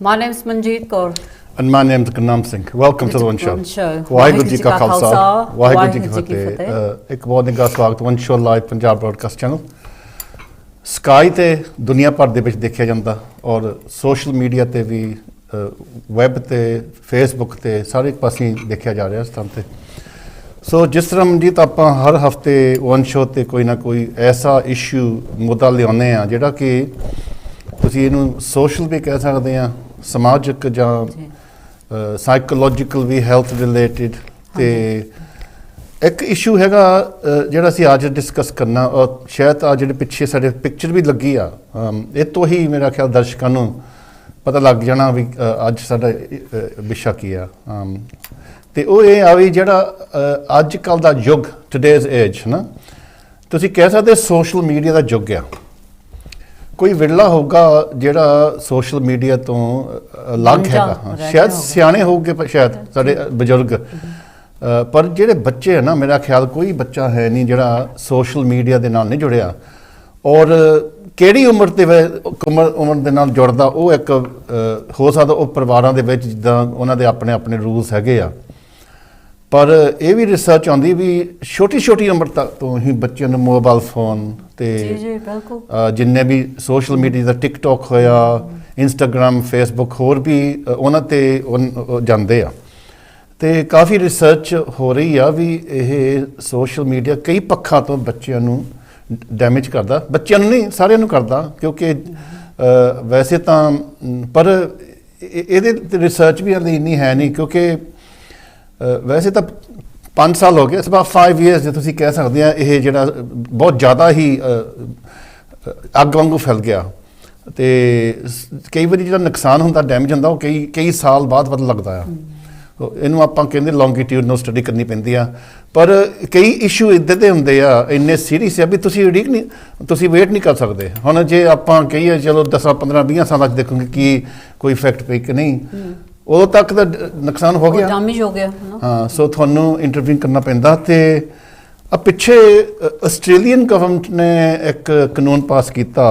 My name's Manjeet Kaur. And my name's Gurnaam Singh. Welcome to the One Show. Waheguru ji ਕਾ ਖਾਲਸਾ ਵਾਹਿਗੁਰੂ ਜੀ ਕੀ ਫਤਿਹ। ਇੱਕ ਬਹੁਤ ਨਿੱਘਾ ਸਵਾਗਤ one show live Punjab broadcast channel. Sky ਤੇ ਦੁਨੀਆ ਭਰ ਦੇ ਵਿੱਚ ਦੇਖਿਆ ਜਾਂਦਾ ਔਰ ਸੋਸ਼ਲ ਮੀਡੀਆ ਤੇ ਵੀ ਵੈਬ ਤੇ ਫੇਸਬੁੱਕ ਤੇ ਸਾਰੇ ਪਾਸੇ ਦੇਖਿਆ ਜਾ ਰਿਹਾ ਇਸ ਤਰ੍ਹਾਂ ਤੇ। ਸੋ ਜਿਸ ਤਰ੍ਹਾਂ ਮਨਜੀਤ ਆਪਾਂ ਹਰ ਹਫਤੇ ਵਨ ਸ਼ੋ ਤੇ ਕੋਈ ਨਾ ਕੋਈ ਐਸਾ ਇਸ਼ੂ ਮੁੱਦਾ ਲਿਆਉਂਦੇ ਆ ਜਿਹੜਾ ਕਿ ਤੁਸੀਂ ਇਹਨੂੰ ਸੋਸ਼ਲ ਵੀ ਕਹਿ ਸਕਦੇ ਆ, ਸਮਾਜਿਕ ਜਾਂ ਸਾਈਕੋਲੋਜੀਕਲ ਵੀ ਹੈਲਥ ਰਿਲੇਟਿਡ। ਤੇ ਇੱਕ ਇਸ਼ੂ ਹੈਗਾ ਜਿਹੜਾ ਅਸੀਂ ਅੱਜ ਡਿਸਕਸ ਕਰਨਾ ਔਰ ਸ਼ਾਇਦ ਆ ਜਿਹੜੇ ਪਿੱਛੇ ਸਾਡੇ ਪਿਕਚਰ ਵੀ ਲੱਗੀ ਆ ਇਹ ਤੋਂ ਹੀ ਮੇਰਾ ਖਿਆਲ ਦਰਸ਼ਕਾਂ ਨੂੰ ਪਤਾ ਲੱਗ ਜਾਣਾ ਵੀ ਅੱਜ ਸਾਡਾ ਵਿਸ਼ਾ ਕੀ ਆ। ਤੇ ਉਹ ਇਹ ਆ ਵੀ ਜਿਹੜਾ ਅੱਜ ਕੱਲ੍ਹ ਦਾ ਯੁੱਗ ਟੂਡੇਜ਼ ਏਜ ਨਾ ਤੁਸੀਂ ਕਹਿ ਸਕਦੇ ਸੋਸ਼ਲ ਮੀਡੀਆ ਦਾ ਯੁੱਗ ਆ। ਕੋਈ ਵਿਰਲਾ ਹੋਊਗਾ ਜਿਹੜਾ ਸੋਸ਼ਲ ਮੀਡੀਆ ਤੋਂ ਅਲੱਗ ਹੈਗਾ, ਸ਼ਾਇਦ ਸਿਆਣੇ ਹੋਊਗੇ ਸ਼ਾਇਦ ਸਾਡੇ ਬਜ਼ੁਰਗ, ਪਰ ਜਿਹੜੇ ਬੱਚੇ ਹੈ ਨਾ ਮੇਰਾ ਖਿਆਲ ਕੋਈ ਬੱਚਾ ਹੈ ਨਹੀਂ ਜਿਹੜਾ ਸੋਸ਼ਲ ਮੀਡੀਆ ਦੇ ਨਾਲ ਨਹੀਂ ਜੁੜਿਆ। ਔਰ ਕਿਹੜੀ ਉਮਰ ਦੇ ਨਾਲ ਜੁੜਦਾ ਉਹ ਇੱਕ ਹੋ ਸਕਦਾ ਉਹ ਪਰਿਵਾਰਾਂ ਦੇ ਵਿੱਚ ਜਿੱਦਾਂ ਉਹਨਾਂ ਦੇ ਆਪਣੇ ਆਪਣੇ ਰੂਲਸ ਹੈਗੇ ਆ। ਪਰ ਇਹ ਵੀ ਰਿਸਰਚ ਆਉਂਦੀ ਵੀ ਛੋਟੀ ਉਮਰ ਤੱਕ ਤੋਂ ਹੀ ਬੱਚਿਆਂ ਨੂੰ ਮੋਬਾਈਲ ਫੋਨ ਤੇ ਜਿੰਨੇ ਵੀ ਸੋਸ਼ਲ ਮੀਡੀਆ ਦਾ ਟਿਕਟੋਕ ਹੋਇਆ, ਇੰਸਟਾਗ੍ਰਾਮ, ਫੇਸਬੁੱਕ ਹੋਰ ਵੀ ਉਹਨਾਂ ਤੇ ਜਾਂਦੇ ਆ। ਤੇ ਕਾਫੀ ਰਿਸਰਚ ਹੋ ਰਹੀ ਆ ਵੀ ਇਹ ਸੋਸ਼ਲ ਮੀਡੀਆ ਕਈ ਪੱਖਾਂ ਤੋਂ ਬੱਚਿਆਂ ਨੂੰ ਡੈਮੇਜ ਕਰਦਾ, ਬੱਚਿਆਂ ਨੂੰ ਨਹੀਂ ਸਾਰਿਆਂ ਨੂੰ ਕਰਦਾ ਕਿਉਂਕਿ ਵੈਸੇ ਤਾਂ ਪਰ ਇਹਦੇ ਰਿਸਰਚ ਵੀ ਹਾਲੇ ਇੰਨੀ ਹੈ ਨਹੀਂ ਕਿਉਂਕਿ ਵੈਸੇ ਤਾਂ 5 ਸਾਲ ਹੋ ਗਏ, ਇਸ ਬਾਅਦ 5 years ਜੇ ਤੁਸੀਂ ਕਹਿ ਸਕਦੇ ਆ ਇਹ ਜਿਹੜਾ ਬਹੁਤ ਜ਼ਿਆਦਾ ਹੀ ਅੱਗ ਵਾਂਗੂ ਫੈਲ ਗਿਆ। ਤੇ ਕਈ ਵਾਰੀ ਜਿਹੜਾ ਨੁਕਸਾਨ ਹੁੰਦਾ ਡੈਮੇਜ ਹੁੰਦਾ ਉਹ ਕਈ ਸਾਲ ਬਾਅਦ ਪਤਾ ਲੱਗਦਾ ਆ। ਇਹਨੂੰ ਆਪਾਂ ਕਹਿੰਦੇ ਲੌਂਗੀਟਿਊਡਨਲ ਸਟੱਡੀ ਕਰਨੀ ਪੈਂਦੀ ਆ। ਪਰ ਕਈ ਇਸ਼ੂ ਇੱਦਾਂ ਦੇ ਹੁੰਦੇ ਆ ਇੰਨੇ ਸੀਰੀਅਸ ਆ ਵੀ ਤੁਸੀਂ ਵੇਟ ਨਹੀਂ ਕਰ ਸਕਦੇ। ਹੁਣ ਜੇ ਆਪਾਂ ਕਹੀਏ ਚਲੋ 10, 15, 20 ਸਾਲਾਂ 'ਚ ਦੇਖੋਗੇ ਕਿ ਕੋਈ ਇਫੈਕਟ ਪਈ ਕਿ ਨਹੀਂ, ਉਦੋਂ ਤੱਕ ਤਾਂ ਨੁਕਸਾਨ ਹੋ ਗਿਆ, ਡੈਮੇਜ ਹੋ ਗਿਆ। ਹਾਂ, ਸੋ ਤੁਹਾਨੂੰ ਇੰਟਰਵਿਊ ਕਰਨਾ ਪੈਂਦਾ। ਤੇ ਆ ਪਿੱਛੇ ਆਸਟ੍ਰੇਲੀਅਨ ਗਵਰਨਮੈਂਟ ਨੇ ਇੱਕ ਕਾਨੂੰਨ ਪਾਸ ਕੀਤਾ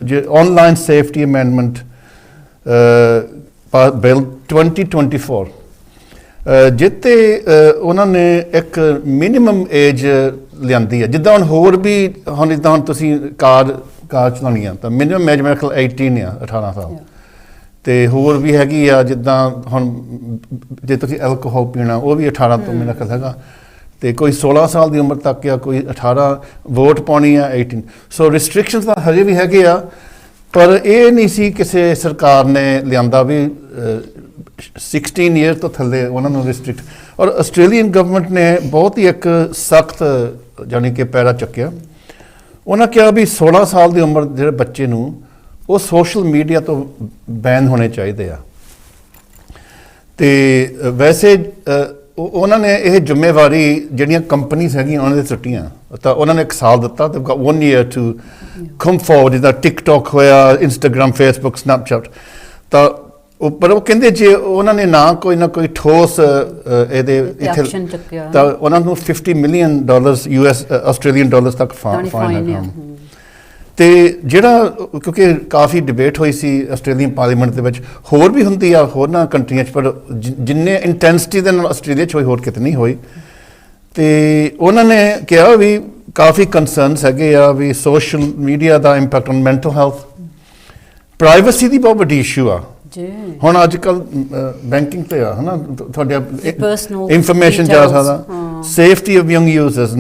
ਜੇ ਆਨਲਾਈਨ ਸੇਫਟੀ ਅਮੈਂਡਮੈਂਟ ਬਿੱਲ 2024 ਜਿੱਤੇ ਉਹਨਾਂ ਨੇ ਇੱਕ ਮਿਨੀਮਮ ਏਜ ਲਿਆਂਦੀ ਹੈ। ਜਿੱਦਾਂ ਹੁਣ ਜਿੱਦਾਂ ਹੁਣ ਤੁਸੀਂ ਕਾਰ ਚਲਾਉਣੀ ਆ ਤਾਂ ਮਿਨੀਮਮ ਏਜ ਮੇਰੇ ਖਿਆਲ 18 ਆ, 18 ਸਾਲ। ਤੇ ਹੋਰ ਵੀ ਹੈਗੀ ਆ ਜਿੱਦਾਂ ਹੁਣ ਜੇ ਤੁਸੀਂ ਐਲਕੋਹਲ ਪੀਣਾ ਉਹ ਵੀ 18 ਤੋਂ ਮੇਰਾ ਖਿਆਲ ਹੈਗਾ। ਤੇ ਕੋਈ 16 ਸਾਲ ਦੀ ਉਮਰ ਤੱਕ ਆ, ਕੋਈ 18, ਵੋਟ ਪਾਉਣੀ ਆ 18। ਸੋ ਰਿਸਟ੍ਰਿਕਸ਼ਨਸ ਤਾਂ ਹਜੇ ਵੀ ਹੈਗੇ ਆ ਪਰ ਇਹ ਨਹੀਂ ਸੀ ਕਿਸੇ ਸਰਕਾਰ ਨੇ ਲਿਆਂਦਾ ਵੀ 16 years ਤੋਂ ਥੱਲੇ ਉਹਨਾਂ ਨੂੰ ਰਿਸਟ੍ਰਿਕਟ। ਔਰ ਆਸਟ੍ਰੇਲੀਅਨ ਗਵਰਨਮੈਂਟ ਨੇ ਬਹੁਤ ਹੀ ਇੱਕ ਸਖਤ ਜਾਣੀ ਕਿ ਪੈਰਾ ਚੱਕਿਆ। ਉਹਨਾਂ ਕਿਹਾ ਵੀ 16 ਸਾਲ ਦੀ ਉਮਰ ਜਿਹੜੇ ਬੱਚੇ ਨੂੰ ਉਹ ਸੋਸ਼ਲ ਮੀਡੀਆ ਤੋਂ ਬੈਨ ਹੋਣੇ ਚਾਹੀਦੇ ਆ। ਤੇ ਵੈਸੇ ਉਹਨਾਂ ਨੇ ਇਹ ਜ਼ਿੰਮੇਵਾਰੀ ਜਿਹੜੀਆਂ ਕੰਪਨੀਆਂ ਹੈਗੀਆਂ ਉਹਨਾਂ ਦੇ ਸੁੱਟੀਆਂ ਤਾਂ ਉਹਨਾਂ ਨੇ 1 ਸਾਲ ਦਿੱਤਾ ਤੇ 1 year ਟੂ ਕਮ ਫੋਰਵਰਡ। ਜਿੱਦਾਂ ਟਿਕਟੋਕ ਹੋਇਆ, ਇੰਸਟਾਗ੍ਰਾਮ, ਫੇਸਬੁੱਕ, ਸਨੈਪਚੈਟ। ਤਾਂ ਪਰ ਉਹ ਕਹਿੰਦੇ ਜੇ ਉਹਨਾਂ ਨੇ ਨਾ ਕੋਈ ਠੋਸ ਇਹਦੇ ਇੱਥੇ ਤਾਂ ਉਹਨਾਂ ਨੂੰ $50 million US ਆਸਟ੍ਰੇਲੀਅਨ ਡਾਲਰਸ ਤੱਕ ਫਾਈਨ ਹੈ। ਤੇ ਜਿਹੜਾ ਕਿਉਂਕਿ ਕਾਫੀ ਡਿਬੇਟ ਹੋਈ ਸੀ ਆਸਟ੍ਰੇਲੀਅਨ ਪਾਰਲੀਮੈਂਟ ਦੇ ਵਿੱਚ, ਹੋਰ ਵੀ ਹੁੰਦੀ ਆ ਹੋਰਨਾਂ ਕੰਟਰੀਆਂ 'ਚ ਪਰ ਜਿੰਨੇ ਇੰਟੈਂਸਿਟੀ ਦੇ ਨਾਲ ਆਸਟ੍ਰੇਲੀਆ 'ਚ ਹੋਈ ਹੋਰ ਕਿਤੇ ਨਹੀਂ ਹੋਈ। ਤੇ ਉਹਨਾਂ ਨੇ ਕਿਹਾ ਵੀ ਕਾਫੀ ਕੰਸਰਨਸ ਹੈਗੇ ਆ ਵੀ ਸੋਸ਼ਲ ਮੀਡੀਆ ਦਾ impact on mental health, privacy ਦੀ ਬਹੁਤ ਵੱਡੀ ਇਸ਼ੂ ਆ। ਹੁਣ ਅੱਜ ਕੱਲ੍ਹ ਬੈਂਕਿੰਗ ਤੇ ਆ ਹੈ ਨਾ ਤੁਹਾਡੇ ਇਨਫੋਰਮੇਸ਼ਨ ਜਾ ਸਕਦਾ, ਸੇਫਟੀ ਆਫ ਯੰਗ ਯੂਜ਼ਰਸ।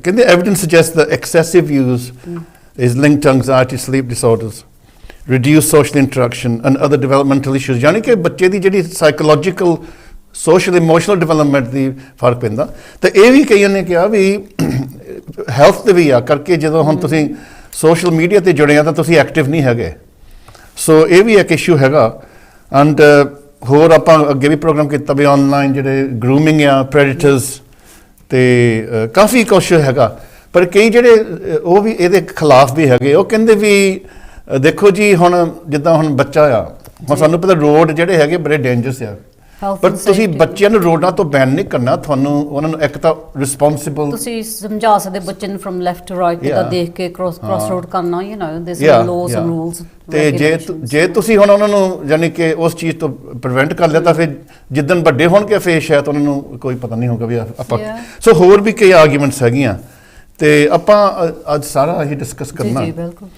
ਕਹਿੰਦੇ evidence suggest the excessive use is linked to anxiety, sleep disorders, reduced social interaction and other developmental issues। यानी कि बच्चे की जी साइकोलॉजिकल सोशल इमोशनल डिवेलपमेंट की फर्क पैंदा। तो ये भी कई ने कहा भी हैल्थ भी आ करके जो हम तुसी सोशल मीडिया ते जुड़े तो तुसी एक्टिव नहीं हैगे। सो ये भी एक इशू हैगा। एंड होर आपां अगे भी प्रोग्राम किया भी ऑनलाइन जिहड़े ग्रूमिंग आ, प्रेडिटर्स ते काफ़ी कुछ हैगा। पर कई ਜਿਹੜੇ ਉਹ ਵੀ ਇਹਦੇ ਖਿਲਾਫ ਵੀ ਹੈਗੇ। ਉਹ ਕਹਿੰਦੇ ਵੀ ਦੇਖੋ ਜੀ ਹੁਣ ਜਿੱਦਾਂ ਹੁਣ ਬੱਚਾ ਆ, ਹੁਣ ਸਾਨੂੰ ਪਤਾ ਰੋਡ ਜਿਹੜੇ ਹੈਗੇ ਬੜੇ ਡੇਂਜਰਸ ਆ। ਪਰ ਤੁਸੀਂ ਬੱਚਿਆਂ ਨੂੰ ਰੋਡਾਂ ਤੋਂ ਬੈਨ ਨਹੀਂ ਕਰਨਾ, ਤੁਹਾਨੂੰ ਉਹਨਾਂ ਨੂੰ ਇੱਕ ਤਾਂ ਰਿਸਪੌਂਸਿਬਲ ਤੁਸੀਂ ਸਮਝਾ ਸਕਦੇ ਬੱਚੇ ਨੂੰ ਫਰਮ ਲੈਫਟ ਟੂ ਰਾਈਟ ਤਾਂ ਦੇਖ ਕੇ ਕ੍ਰਾਸ ਰੋਡ ਕਰਨਾ, you know this are laws and rules. ਤੇ ਜੇ ਤੁਸੀਂ ਹੁਣ ਉਹਨਾਂ ਨੂੰ ਯਾਨੀ ਕਿ ਉਸ ਚੀਜ਼ ਤੋਂ ਪ੍ਰੀਵੈਂਟ ਕਰ ਲਿਆ ਤਾਂ ਫਿਰ ਜਿੱਦਣ ਵੱਡੇ ਹੋਣਗੇ ਫਿਰ ਸ਼ਾਇਦ ਉਹਨਾਂ ਨੂੰ ਕੋਈ ਪਤਾ ਨਹੀਂ ਹੋਊਗਾ ਵੀ ਆਪਾਂ। ਸੋ ਹੋਰ ਵੀ ਕਈ ਆਰਗੂਮੈਂਟਸ ਹੈਗੀਆਂ ਤੇ ਆਪਾਂ ਅੱਜ ਸਾਰਾ ਇਹੀ ਡਿਸਕਸ ਕਰਨਾ। ਜੀ ਬਿਲਕੁਲ।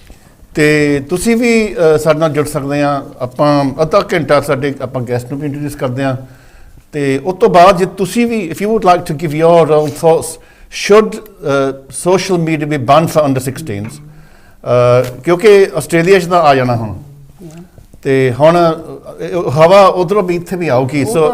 ਤੇ ਤੁਸੀਂ ਵੀ ਸਾਡੇ ਨਾਲ ਜੁੜ ਸਕਦੇ ਆ, ਆਪਾਂ ਅੱਧਾ ਘੰਟਾ ਸਾਡੇ ਆਪਾਂ ਗੈਸਟ ਨੂੰ ਵੀ ਇੰਟਰੋਡਿਊਸ ਕਰਦੇ ਆ ਤੇ ਉਸ ਤੋਂ ਬਾਅਦ ਜੇ ਤੁਸੀਂ ਵੀ if you would like to give your own thoughts should social media be ban for under 16s, ਕਿਉਂਕਿ ਆਸਟ੍ਰੇਲੀਆ 'ਚ ਤਾਂ ਆ ਜਾਣਾ ਹੁਣ ਤੇ ਹੁਣ ਹਵਾ ਉਧਰੋਂ ਵੀ ਇੱਥੇ ਵੀ ਆਊਗੀ। ਸੋ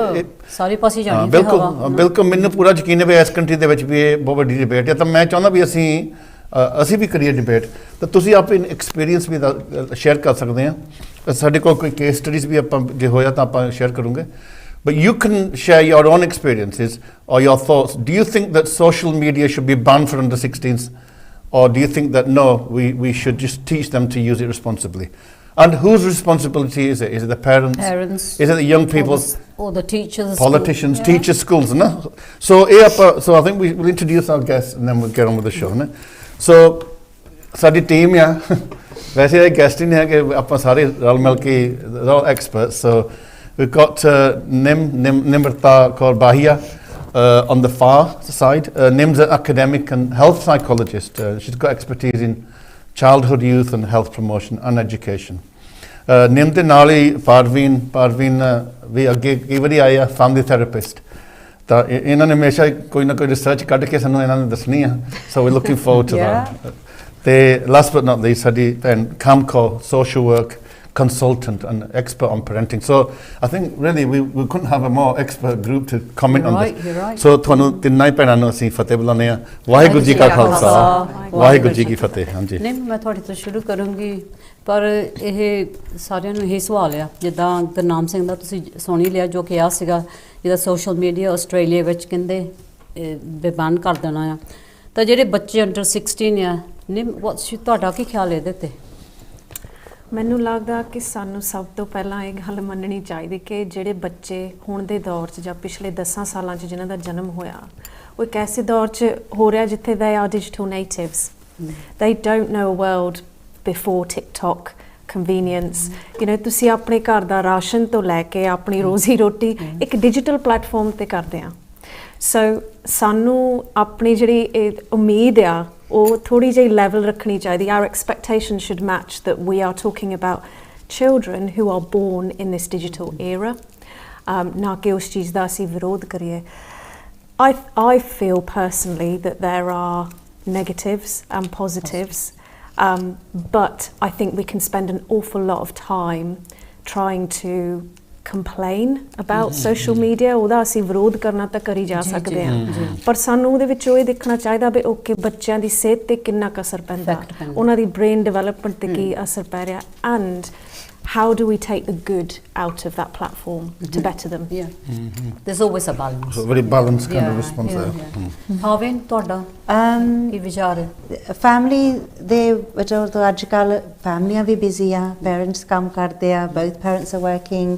ਸਾਰੇ ਪਾਸੇ ਜਾਣੀ ਬਿਲਕੁਲ ਬਿਲਕੁਲ ਮੈਨੂੰ ਪੂਰਾ ਯਕੀਨ ਹੈ ਵੀ ਇਸ ਕੰਟਰੀ ਦੇ ਵਿੱਚ ਵੀ ਇਹ ਬਹੁਤ ਵੱਡੀ ਡਿਬੇਟ ਹੈ, ਤਾਂ ਮੈਂ ਚਾਹੁੰਦਾ ਵੀ ਅਸੀਂ ਵੀ ਕਰੀਏ ਡਿਬੇਟ, ਤਾਂ ਤੁਸੀਂ ਆਪਣੇ ਐਕਸਪੀਰੀਅੰਸ ਵੀ ਸ਼ੇਅਰ ਕਰ ਸਕਦੇ ਆ। ਸਾਡੇ ਕੋਲ ਕੋਈ ਕੇਸ ਸਟੱਡੀਜ਼ ਵੀ ਆਪਾਂ ਜੇ ਹੋਇਆ ਤਾਂ ਆਪਾਂ ਸ਼ੇਅਰ ਕਰੂੰਗੇ, but you can share your own experiences or your thoughts. Do you think that social media should be banned for under 16s, or do you think that no, we should just teach them to use it responsibly? And whose responsibility is it? Is it the parents? Is it the young people? Or the teachers? Politicians, teachers, schools, no? So I think we'll introduce our guests and then we'll get on with the show, no? ਸੋ ਸਾਡੀ team ਆ, ਵੈਸੇ ਇਹ guest ਹੀ ਨਹੀਂ ਹੈ ਕਿ ਆਪਾਂ ਸਾਰੇ ਰਲ ਮਿਲ ਕੇ expert. So we got Nimrat Kaur Bahia on the far side. Nim's an academic and health psychologist. She's got expertise in childhood, youth and health promotion and education. Nim ਦੇ ਨਾਲ ਹੀ ਪਾਰਵੀਨ ਵੀ ਅੱਗੇ ਕਈ ਵਾਰੀ ਆਏ ਆ, ਫੈਮਿਲੀ ਥੈਰੇਪਿਸਟ। ਤਾਂ ਇਹਨਾਂ ਨੇ ਹਮੇਸ਼ਾ ਕੋਈ ਨਾ ਕੋਈ ਰਿਸਰਚ ਕੱਢ ਕੇ ਸਾਨੂੰ ਇਹਨਾਂ ਨੇ ਦੱਸਣੀ ਆ, so we looking forward to that. ਤੇ ਲਾਸਟ ਬਟ ਨਾਟ ਲੀਸਟ ਸਾਡੀ ਭੈਣ ਕਾਮਕੋ, social work consultant and expert on parenting. So I think really we couldn't have a more expert group to comment on this. You're right. So ਤੁਹਾਨੂੰ ਤਿੰਨਾਂ ਹੀ ਭੈਣਾਂ ਨੂੰ ਅਸੀਂ ਫਤਿਹ ਬੁਲਾਉਂਦੇ ਆ। ਵਾਹਿਗੁਰੂ ਜੀ ਕਾ ਖਾਲਸਾ, ਵਾਹਿਗੁਰੂ ਜੀ ਕੀ ਫਤਿਹ। ਹਾਂਜੀ ਨਹੀਂ, ਮੈਂ ਤੁਹਾਡੇ ਤੋਂ ਸ਼ੁਰੂ ਕਰੂੰਗੀ, ਪਰ ਇਹ ਸਾਰਿਆਂ ਨੂੰ ਇਹ ਸਵਾਲ ਆ, ਜਿੱਦਾਂ ਗੁਰਨਾਮ ਸਿੰਘ ਦਾ ਤੁਸੀਂ ਸੁਣ ਹੀ ਲਿਆ ਜੋ ਕਿਹਾ ਸੀਗਾ, ਜਿਹਦਾ ਸੋਸ਼ਲ ਮੀਡੀਆ ਆਸਟ੍ਰੇਲੀਆ ਵਿੱਚ ਕਹਿੰਦੇ ਬੈਨ ਕਰ ਦੇਣਾ ਆ, ਤਾਂ ਜਿਹੜੇ ਬੱਚੇ ਅੰਡਰ 16 ਆ, ਨਹੀਂ ਤੁਹਾਡਾ ਕੀ ਖਿਆਲ ਇਹਦੇ 'ਤੇ? ਮੈਨੂੰ ਲੱਗਦਾ ਕਿ ਸਾਨੂੰ ਸਭ ਤੋਂ ਪਹਿਲਾਂ ਇਹ ਗੱਲ ਮੰਨਣੀ ਚਾਹੀਦੀ ਕਿ ਜਿਹੜੇ ਬੱਚੇ ਹੁਣ ਦੇ ਦੌਰ 'ਚ ਜਾਂ ਪਿਛਲੇ 10 ਸਾਲਾਂ 'ਚ ਜਿਨ੍ਹਾਂ ਦਾ ਜਨਮ ਹੋਇਆ, ਉਹ ਇੱਕ ਐਸੇ ਦੌਰ 'ਚ ਹੋ ਰਿਹਾ ਜਿੱਥੇ they are digital natives. They don't know a world before TikTok, convenience. You know, ਤੁਸੀਂ ਆਪਣੇ ਘਰ ਦਾ ਰਾਸ਼ਨ ਤੋਂ ਲੈ ਕੇ ਆਪਣੀ ਰੋਜ਼ੀ ਰੋਟੀ ਇੱਕ ਡਿਜੀਟਲ ਪਲੇਟਫਾਰਮ 'ਤੇ ਕਰਦੇ ਆ। ਸੋ ਸਾਨੂੰ ਆਪਣੀ ਜਿਹੜੀ ਇਹ ਉਮੀਦ ਆ ਉਹ ਥੋੜ੍ਹੀ ਜਿਹੀ ਲੈਵਲ ਰੱਖਣੀ ਚਾਹੀਦੀ। Our expectations should match that we are talking about children who are born in this digital era, ਨਾ ਕਿ ਉਸ ਚੀਜ਼ ਦਾ ਅਸੀਂ ਵਿਰੋਧ ਕਰੀਏ। I feel personally that there are negatives and positives, but I think we can spend an awful lot of time trying to complain about social media. ਉਹਦਾ ਅਸੀਂ ਵਿਰੋਧ ਕਰਨਾ ਤਾਂ ਕਰੀ ਜਾ ਸਕਦੇ ਹਾਂ, ਪਰ ਸਾਨੂੰ ਉਹਦੇ ਵਿੱਚੋਂ ਇਹ ਦੇਖਣਾ ਚਾਹੀਦਾ ਵੀ ਓਕੇ ਬੱਚਿਆਂ ਦੀ ਸਿਹਤ 'ਤੇ ਕਿੰਨਾ ਕੁ ਅਸਰ ਪੈਂਦਾ, ਉਹਨਾਂ ਦੀ ਬ੍ਰੇਨ ਡਿਵੈਲਪਮੈਂਟ 'ਤੇ ਕੀ ਅਸਰ ਪੈ ਰਿਹਾ, and how do we take the good out of that platform to better them? There's always a balance. So very balanced kind of response there. ਭਾਵੇਂ ਤੁਹਾਡਾ ਕੀ ਵਿਚਾਰ ਹੈ? ਫੈਮਿਲੀ ਦੇ ਵਿੱਚ ਤਾਂ ਅੱਜ ਕੱਲ੍ਹ ਫੈਮਲੀਆਂ ਵੀ ਬਿਜ਼ੀ ਆ, ਪੇਰੈਂਟਸ ਕੰਮ ਕਰਦੇ ਆ, both parents are working.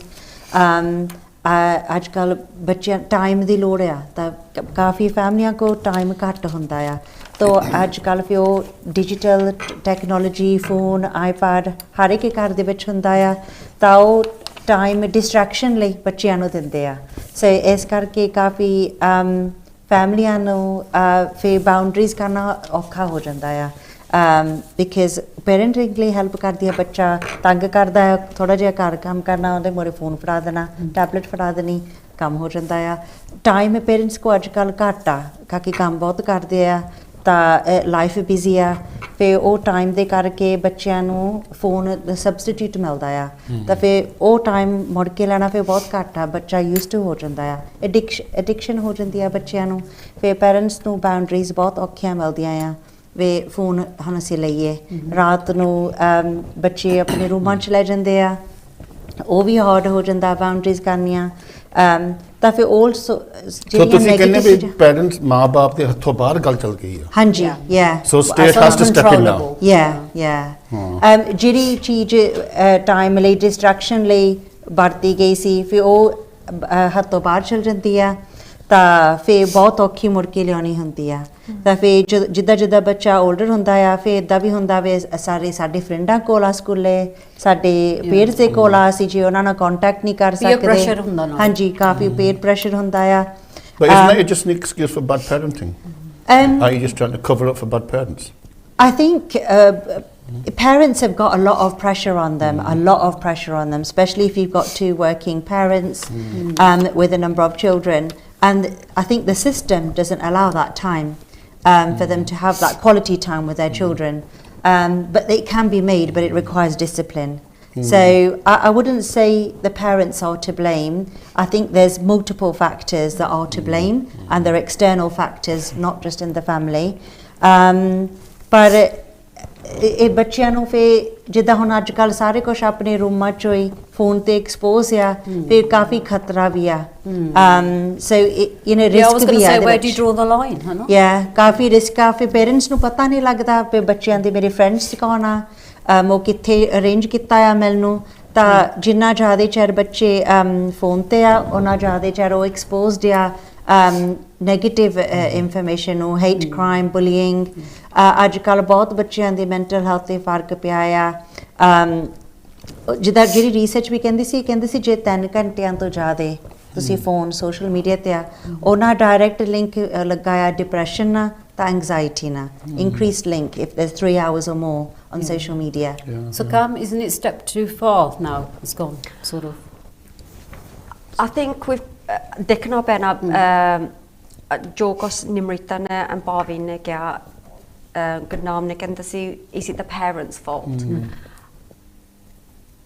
ਅੱਜ ਕੱਲ੍ਹ ਬੱਚਿਆਂ ਟਾਈਮ ਦੀ ਲੋੜ ਆ, ਤਾਂ ਕਾਫੀ ਫੈਮਲੀਆਂ ਕੋਲ ਟਾਈਮ ਘੱਟ ਹੁੰਦਾ ਆ, ਤਾਂ ਅੱਜ ਕੱਲ੍ਹ ਫਿਰ ਉਹ ਡਿਜੀਟਲ ਟੈਕਨੋਲੋਜੀ, ਫੋਨ, ਆਈਪੈਡ ਹਰ ਇੱਕ ਘਰ ਦੇ ਵਿੱਚ ਹੁੰਦਾ ਆ, ਤਾਂ ਉਹ ਟਾਈਮ ਡਿਸਟਰੈਕਸ਼ਨ ਲਈ ਬੱਚਿਆਂ ਨੂੰ ਦਿੰਦੇ ਆ। ਸੋ ਇਸ ਕਰਕੇ ਕਾਫੀ ਫੈਮਲੀਆਂ ਨੂੰ ਫਿਰ ਬਾਊਂਡਰੀਜ਼ ਕਰਨਾ ਔਖਾ ਹੋ ਜਾਂਦਾ ਆ, ਬਿਕਾਜ਼ ਪੇਰੈਂਟਿੰਗ ਲਈ ਹੈਲਪ ਕਰਦੀ ਹੈ, ਬੱਚਾ ਤੰਗ ਕਰਦਾ ਹੈ, ਥੋੜ੍ਹਾ ਜਿਹਾ ਘਰ ਕੰਮ ਕਰਨਾ, ਉਹਦੇ ਮੋਰੇ ਫੋਨ ਫੜਾ ਦੇਣਾ, ਟੈਬਲੇਟ ਫੜਾ ਦੇਣੀ, ਕੰਮ ਹੋ ਜਾਂਦਾ ਆ। ਟਾਈਮ ਪੇਰੈਂਟਸ ਕੋ ਅੱਜ ਕੱਲ੍ਹ ਘੱਟ ਆ, ਕਿਉਂਕਿ ਕੰਮ ਬਹੁਤ ਕਰਦੇ ਆ, ਤਾਂ ਲਾਈਫ ਬਿਜ਼ੀ ਆ, ਫਿਰ ਉਹ ਟਾਈਮ ਦੇ ਕਰਕੇ ਬੱਚਿਆਂ ਨੂੰ ਫੋਨ ਸਬਸਟੀਟਿਊਟ ਮਿਲਦਾ ਆ, ਤਾਂ ਫਿਰ ਉਹ ਟਾਈਮ ਮੁੜ ਕੇ ਲੈਣਾ ਫਿਰ ਬਹੁਤ ਘੱਟ ਆ, ਬੱਚਾ ਯੂਜ਼ ਟੂ ਹੋ ਜਾਂਦਾ ਆ, ਐਡਿਕਸ਼ਨ ਹੋ ਜਾਂਦੀ ਆ ਬੱਚਿਆਂ ਨੂੰ, ਫਿਰ ਪੇਰੈਂਟਸ ਨੂੰ ਬਾਊਂਡਰੀਜ਼ ਬਹੁਤ ਔਖੀਆਂ ਮਿਲਦੀਆਂ ਆ ਵੇ ਫੋਨ ਹੁਣ ਅਸੀਂ ਲਈਏ। ਰਾਤ ਨੂੰ ਬੱਚੇ ਆਪਣੇ ਰੂਮਾਂ 'ਚ ਲੈ ਜਾਂਦੇ ਆ, ਉਹ ਵੀ ਹਾਰਡ ਹੋ ਜਾਂਦਾ ਬਾਊਂਡਰੀਜ਼ ਕਰਨੀਆਂ, ਤਾਂ ਫਿਰ ਆਲਸੋ ਤੁਸੀਂ ਕਹਿੰਦੇ ਵੀ ਪੇਰੈਂਟਸ ਮਾਂ-ਬਾਪ ਦੇ ਹੱਥੋਂ ਬਾਹਰ ਗੱਲ ਚੱਲ ਗਈ ਆ। ਹਾਂਜੀ, yeah, so state has to step in now. ਜਿਹੜੀ ਚੀਜ਼ ਟਾਈਮ ਲਈ ਡਿਸਟਰੈਕਸ਼ਨ ਲਈ ਵਰਤੀ ਗਈ ਸੀ, ਫਿਰ ਉਹ ਹੱਥੋਂ ਬਾਹਰ ਚਲ ਜਾਂਦੀ ਆ ਤਾਂ ਫਿਰ ਬਹੁਤ ਔਖੀ ਮੁੜ ਕੇ ਲਿਆਉਣੀ ਹੁੰਦੀ ਆ ਤਾਂ ਫਿਰ ਜਿੱਦਾਂ ਜਿੱਦਾਂ ਬੱਚਾ 올ਡਰ ਹੁੰਦਾ ਆ ਫਿਰ ਇੱਦਾਂ ਵੀ ਹੁੰਦਾ ਵੇ ਸਾਡੇ ਫਰੈਂਡਾਂ ਕੋਲ ਆ ਸਕੂਲੇ ਸਾਡੇ ਪੇਰੈਂਟਸ ਦੇ ਕੋਲ ਆ ਅਸੀਂ ਜੇ ਉਹਨਾਂ ਨਾਲ ਕੰਟੈਕਟ ਨਹੀਂ ਕਰ ਸਕਦੇ ਹਾਂਜੀ ਕਾਫੀ ਪੇਅਰ ਪ੍ਰੈਸ਼ਰ ਹੁੰਦਾ ਆ But isn't that just an excuse for bad parenting? Are you just trying to cover up for bad parents? I think parents have got a lot of pressure on them, especially if you've got two working parents with a number of children. And I think the system doesn't allow that time for them to have that quality time with their children. But it can be made, but it requires discipline. So I wouldn't say the parents are to blame. I think there's multiple factors that are to blame, and there are external factors, not just in the family. But ਇਹ ਬੱਚਿਆਂ ਨੂੰ ਫਿਰ ਜਿੱਦਾਂ ਹੁਣ ਅੱਜ ਕੱਲ੍ਹ ਸਾਰੇ ਕੁਛ ਆਪਣੇ ਰੂਮਾਂ 'ਚੋਂ ਹੀ ਫੋਨ ਤੇ ਐਕਸਪੋਜ਼ ਆ ਫਿਰ ਕਾਫੀ ਖਤਰਾ ਵੀ ਆ ਸੋ ਰਿਸਕ ਵੀ ਆ where do you draw the line ਹਨਾ ਕਾਫੀ ਰਿਸਕ ਆ ਫਿਰ ਪੇਰੈਂਟਸ ਨੂੰ ਪਤਾ ਨਹੀਂ ਲੱਗਦਾ ਵੀ ਬੱਚਿਆਂ ਦੇ ਮੇਰੇ ਫਰੈਂਡਸ ਕੌਣ ਆ ਉਹ ਕਿੱਥੇ ਅਰੇਂਜ ਕੀਤਾ ਆ ਮੈਨੂੰ ਤਾਂ ਜਿੰਨਾ ਜ਼ਿਆਦਾ ਚਿਰ ਬੱਚੇ ਫੋਨ ਤੇ ਆ ਉਹਨਾਂ ਜ਼ਿਆਦਾ ਚਿਰ ਉਹ ਐਕਸਪੋਜ਼ਡ ਆ ਨੈਗੇਟਿਵ ਇਨਫੋਰਮੇਸ਼ਨ ਨੂੰ ਹੇਟ ਕ੍ਰਾਈਮ ਬੁਲੀਇੰਗ ਅੱਜ ਕੱਲ੍ਹ ਬਹੁਤ ਬੱਚਿਆਂ ਦੀ ਮੈਂਟਲ ਹੈਲਥ 'ਤੇ ਫਰਕ ਪਿਆ ਆ ਜਿੱਦਾਂ ਜਿਹੜੀ ਰਿਸਰਚ ਵੀ ਕਹਿੰਦੀ ਸੀ ਜੇ 3 ਘੰਟਿਆਂ ਤੋਂ ਜ਼ਿਆਦਾ ਤੁਸੀਂ ਫੋਨ ਸੋਸ਼ਲ ਮੀਡੀਆ 'ਤੇ ਆ ਉਹਨਾਂ ਡਾਇਰੈਕਟ ਲਿੰਕ ਲੱਗਾ ਆ ਡਿਪਰੈਸ਼ਨ ਨਾਲ ਤਾਂ ਐਂਗਜ਼ਾਇਟੀ ਨਾਲ increased link if there's 3 hours or more on social media. So Cam, isn't it a step too far now? It's gone, sort of. I think we've देखना पैना जो कुछ निमृता ने and Bobby ने क्या गुनाम ने कहते सी is it the parents' fault?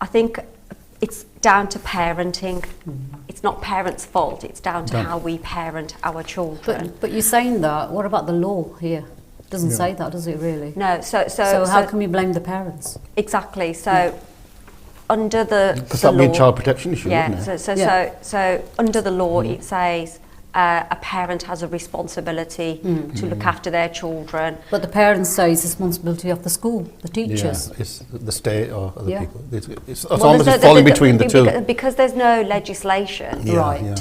I think it's down to parenting. It's not parents' fault. It's down to how we parent our children. But you're saying that. What about the law here? It doesn't say that, does it really? No. So how can we blame the parents? Exactly. So. Under the because that would be a child protection issue, wouldn't it? So under the law it says a parent has a responsibility to look after their children. But the parents say it's the responsibility of the school, the teachers. Yeah, it's the state or other people. It's almost falling between the two. Because there's no legislation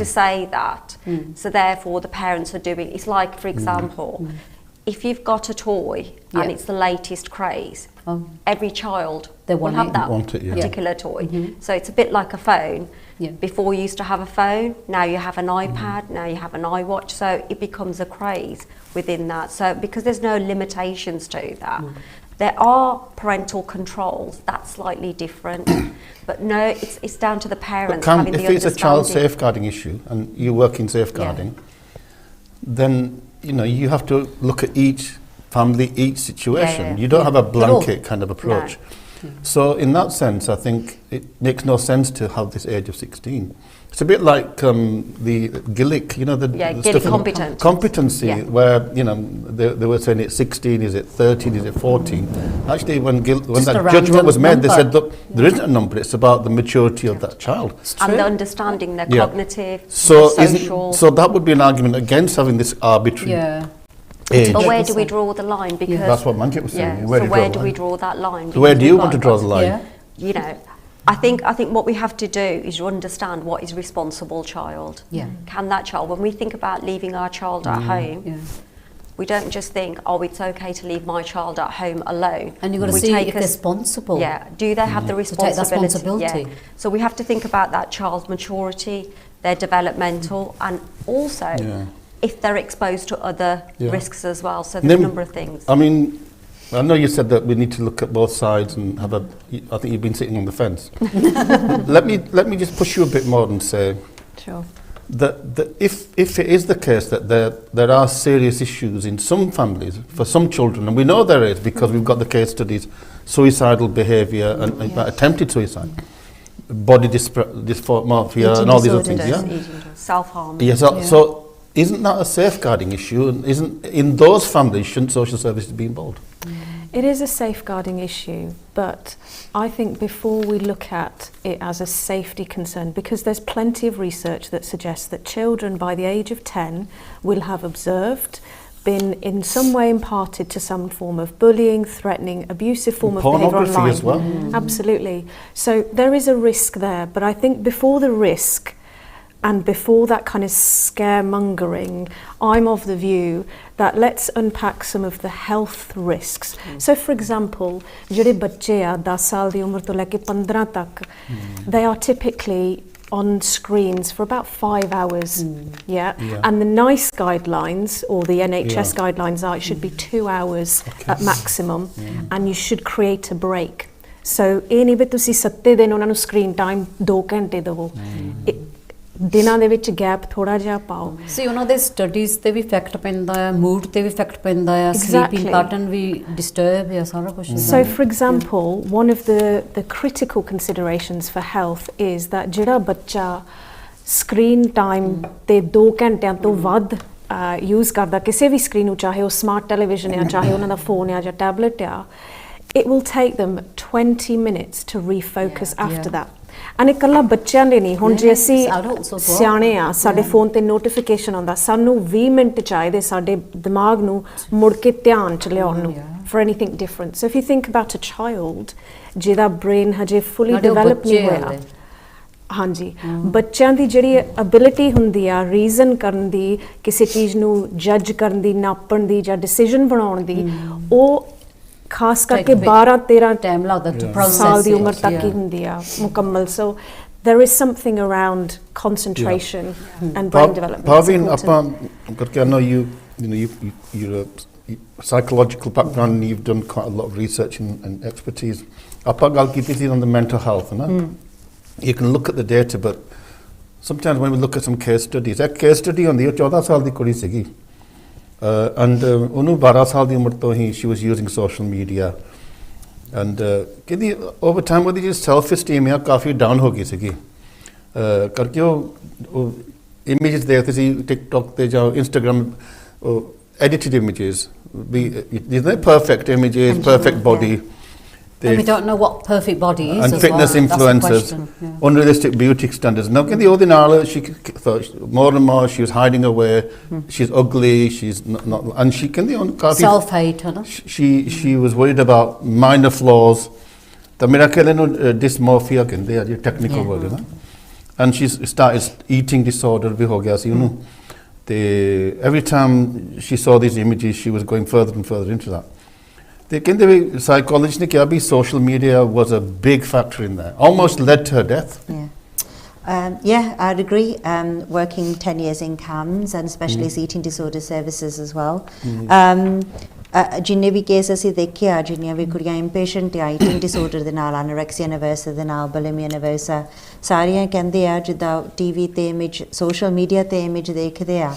to say that. So therefore the parents are doing, it's like, for example, if you've got a toy and it's the latest craze, every child will have that particular toy. So it's a bit like a phone. Before you used to have a phone, now you have an iPad, now you have an iWatch, so it becomes a craze within that. So because there's no limitations to that, there are parental controls, that's slightly different. But no, it's down to the parents having the understanding. If it's a child safeguarding issue and you work in safeguarding, then you have to look at each family, each situation. You don't have a blanket kind of approach. So in that sense, I think it makes no sense to have this age of 16. It's a bit like the GILIC, the GILIC competency, where they were saying it's 16, is it 13, is it 14? Actually, when that judgment was made, they said, look, there isn't a number. It's about the maturity of that child and the understanding, their cognitive, social. So that would be an argument against having this arbitrary age. But where do we draw the line? Because that's what Manjit was saying. Where do we draw that line? So where do you want to draw the line? I think what we have to do is to understand what is responsible child. Can that child, when we think about leaving our child at home, we don't just think, it's okay to leave my child at home alone. And you've got to see if they're responsible. Do they have the responsibility? So we have to think about that child's maturity, their developmental, and also if they're exposed to other risks as well. So there's a number of things. I mean, I know you said that we need to look at both sides and I think you've been sitting on the fence. let me just push you a bit more and say that if it is the case that there are serious issues in some families for some children, and we know there is because we've got the case studies, suicidal behaviour and attempted suicide, body dysmorphia and all these other things, self-harm. So isn't that a safeguarding issue, and isn't in those families shouldn't social services be involved? It is a safeguarding issue, but I think before we look at it as a safety concern, because there's plenty of research that suggests that children by the age of 10 will have observed, been in some way imparted to some form of bullying, threatening, abusive form of behaviour online. As well. Absolutely. So there is a risk there, but I think before the risk, and before that kind of scaremongering, I'm of the view that let's unpack some of the health risks. So for example, ਜਿਹੜੇ ਬੱਚੇ ਆ 10 ਸਾਲ ਦੀ ਉਮਰ ਤੋਂ ਲੈ ਕੇ 15 ਤੱਕ, they are typically on screens for about 5 hours. And the NICE guidelines, or the NHS guidelines, are it should be 2 hours at maximum, and you should create a break. So ਇਹ ਨਹੀਂ ਵੀ ਤੁਸੀਂ 7 ਦਿਨ ਉਹਨਾਂ ਨੂੰ ਸਕਰੀਨ ਟਾਈਮ 2 ਘੰਟੇ ਦੇਵੋ, ਦਿਨਾਂ ਦੇ ਵਿੱਚ ਗੈਪ ਥੋੜਾ ਜਿਹਾ ਪਾਓ। ਸੀ ਉਹਨਾਂ ਦੇ ਸਟੱਡੀਜ਼ ਤੇ ਵੀ ਇਫੈਕਟ ਪੈਂਦਾ ਹੈ, ਮੂਡ ਤੇ ਵੀ ਇਫੈਕਟ ਪੈਂਦਾ ਹੈ, ਸਲੀਪਿੰਗ ਪੈਟਰਨ ਵੀ ਡਿਸਟਰਬ ਹੈ, ਸਾਰਾ ਕੁਝ। So for example, one of the critical considerations for health is that ਜਿਹੜਾ ਬੱਚਾ ਸਕਰੀਨ ਟਾਈਮ ਤੇ 2 ਘੰਟਿਆਂ ਤੋਂ ਵੱਧ ਯੂਜ਼ ਕਰਦਾ ਕਿਸੇ ਵੀ ਸਕਰੀਨ ਨੂੰ, ਚਾਹੇ ਉਹ ਸਮਾਰਟ ਟੈਲੀਵਿਜ਼ਨ ਆ, ਚਾਹੇ ਉਹਨਾਂ ਦਾ ਫੋਨ ਆ ਜਾਂ ਟੈਬਲੇਟ ਆ, it will take them 20 minutes to refocus after that. And ਇਕੱਲਾ ਬੱਚਿਆਂ ਦੇ ਨਹੀਂ, ਹੁਣ ਜੇ ਅਸੀਂ ਸਿਆਣੇ ਆ, ਸਾਡੇ ਫੋਨ ਤੇ ਨੋਟੀਫਿਕੇਸ਼ਨ ਆਉਂਦਾ, ਸਾਨੂੰ 20 ਮਿੰਟ ਚਾਹੀਦੇ ਸਾਡੇ ਦਿਮਾਗ ਨੂੰ ਮੁੜ ਕੇ ਧਿਆਨ ਚ ਲਿਆਉਣ ਨੂੰ for anything different. So if you think about a child ਜਿਹਦਾ ਬ੍ਰੇਨ ਹਜੇ fully develop ਨਹੀਂ ਹੋਇਆ, ਹਾਂਜੀ, ਬੱਚਿਆਂ ਦੀ ਜਿਹੜੀ ਅਬਿਲਿਟੀ ਹੁੰਦੀ ਆ ਰੀਜ਼ਨ ਕਰਨ ਦੀ, ਕਿਸੇ ਚੀਜ਼ ਨੂੰ ਜੱਜ ਕਰਨ ਦੀ, ਨਾਪਣ ਦੀ ਜਾਂ ਡਿਸੀਜਨ ਬਣਾਉਣ ਦੀ, ਉਹ ਖਾਸ ਕਰਕੇ 12-13 ਟਾਈਮ ਲੱਗਦਾ ਟੂ ਪ੍ਰੋਸੈਸ ਸਾਲ ਦੀ ਉਮਰ ਤੱਕ ਹੀ ਹੁੰਦੀ ਆ ਮੁਕੰਮਲ। ਸੋ there is something around concentration and brain development. Bhavin, ਆਪਾਂ ਕਰਕੇ I know you're a psychological background and you've done quite a lot of research and expertise. ਆਪਾਂ ਗੱਲ ਕੀਤੀ ਸੀ on the mental health, ਨਾ? You can look at the data, but sometimes when we look at some case studies, a case study ਹੁੰਦੀ, ਉਹ 14 ਸਾਲ ਦੀ ਕੁੜੀ ਸੀਗੀ, and ਉਹਨੂੰ 12 ਸਾਲ ਦੀ ਉਮਰ ਤੋਂ ਹੀ she was using social media, and ਕਹਿੰਦੀ over time ਉਹਦੀ ਜਿਹੜੀ self esteem ਆ ਕਾਫੀ ਡਾਊਨ ਹੋ ਗਈ ਸੀਗੀ, ਕਰਕੇ ਉਹ images ਦੇਖਦੇ ਸੀ TikTok ਤੇ ਜਾਂ Instagram, edited images, these are perfect images, perfect body. And we don't know what perfect body is. And fitness influencers, unrealistic beauty standards. Now, ਉਹਦੇ ਨਾਲ she thought more and more she was hiding away. She's ugly. She's not, and she can self-hate, huh? She was worried about minor flaws. The miracle dysmorphia ਕਹਿੰਦੇ ਆ, ਜਿਹੜੀ technical word ਹੈ ਨਾ. And she started eating disorder ਵੀ ਹੋ ਗਿਆ ਸੀ ਉਹਨੂੰ, ਤੇ every time she saw these images she was going further and further into that. They ਕਹਿੰਦੇ ਵੀ psychologists ਨੇ ਕਿਹਾ ਵੀ social media was a big factor in that, almost led to her death. Yeah, I'd agree. Working 10 years in CAMS and specialist eating disorder services as well. ਜਿੰਨੇ ਵੀ case ਅਸੀਂ ਦੇਖੇ ਆ, ਜਿੰਨੀਆਂ ਵੀ ਕੁੜੀਆਂ impatient ਆ ਈਟਿੰਗ ਡਿਸਆਰਡਰ ਦੇ ਨਾਲ, ਅਨੋਰੈਕਸੀਆ ਨਰਵਸਾ ਦੇ ਨਾਲ, ਬੁਲਿਮੀਆ ਨਰਵਸਾ, ਸਾਰੀਆਂ ਕਹਿੰਦੇ ਆ ਜਿੱਦਾਂ ਟੀਵੀ ਤੇ ਇਮੇਜ, ਸੋਸ਼ਲ ਮੀਡੀਆ ਤੇ ਇਮੇਜ ਦੇਖਦੇ ਆ,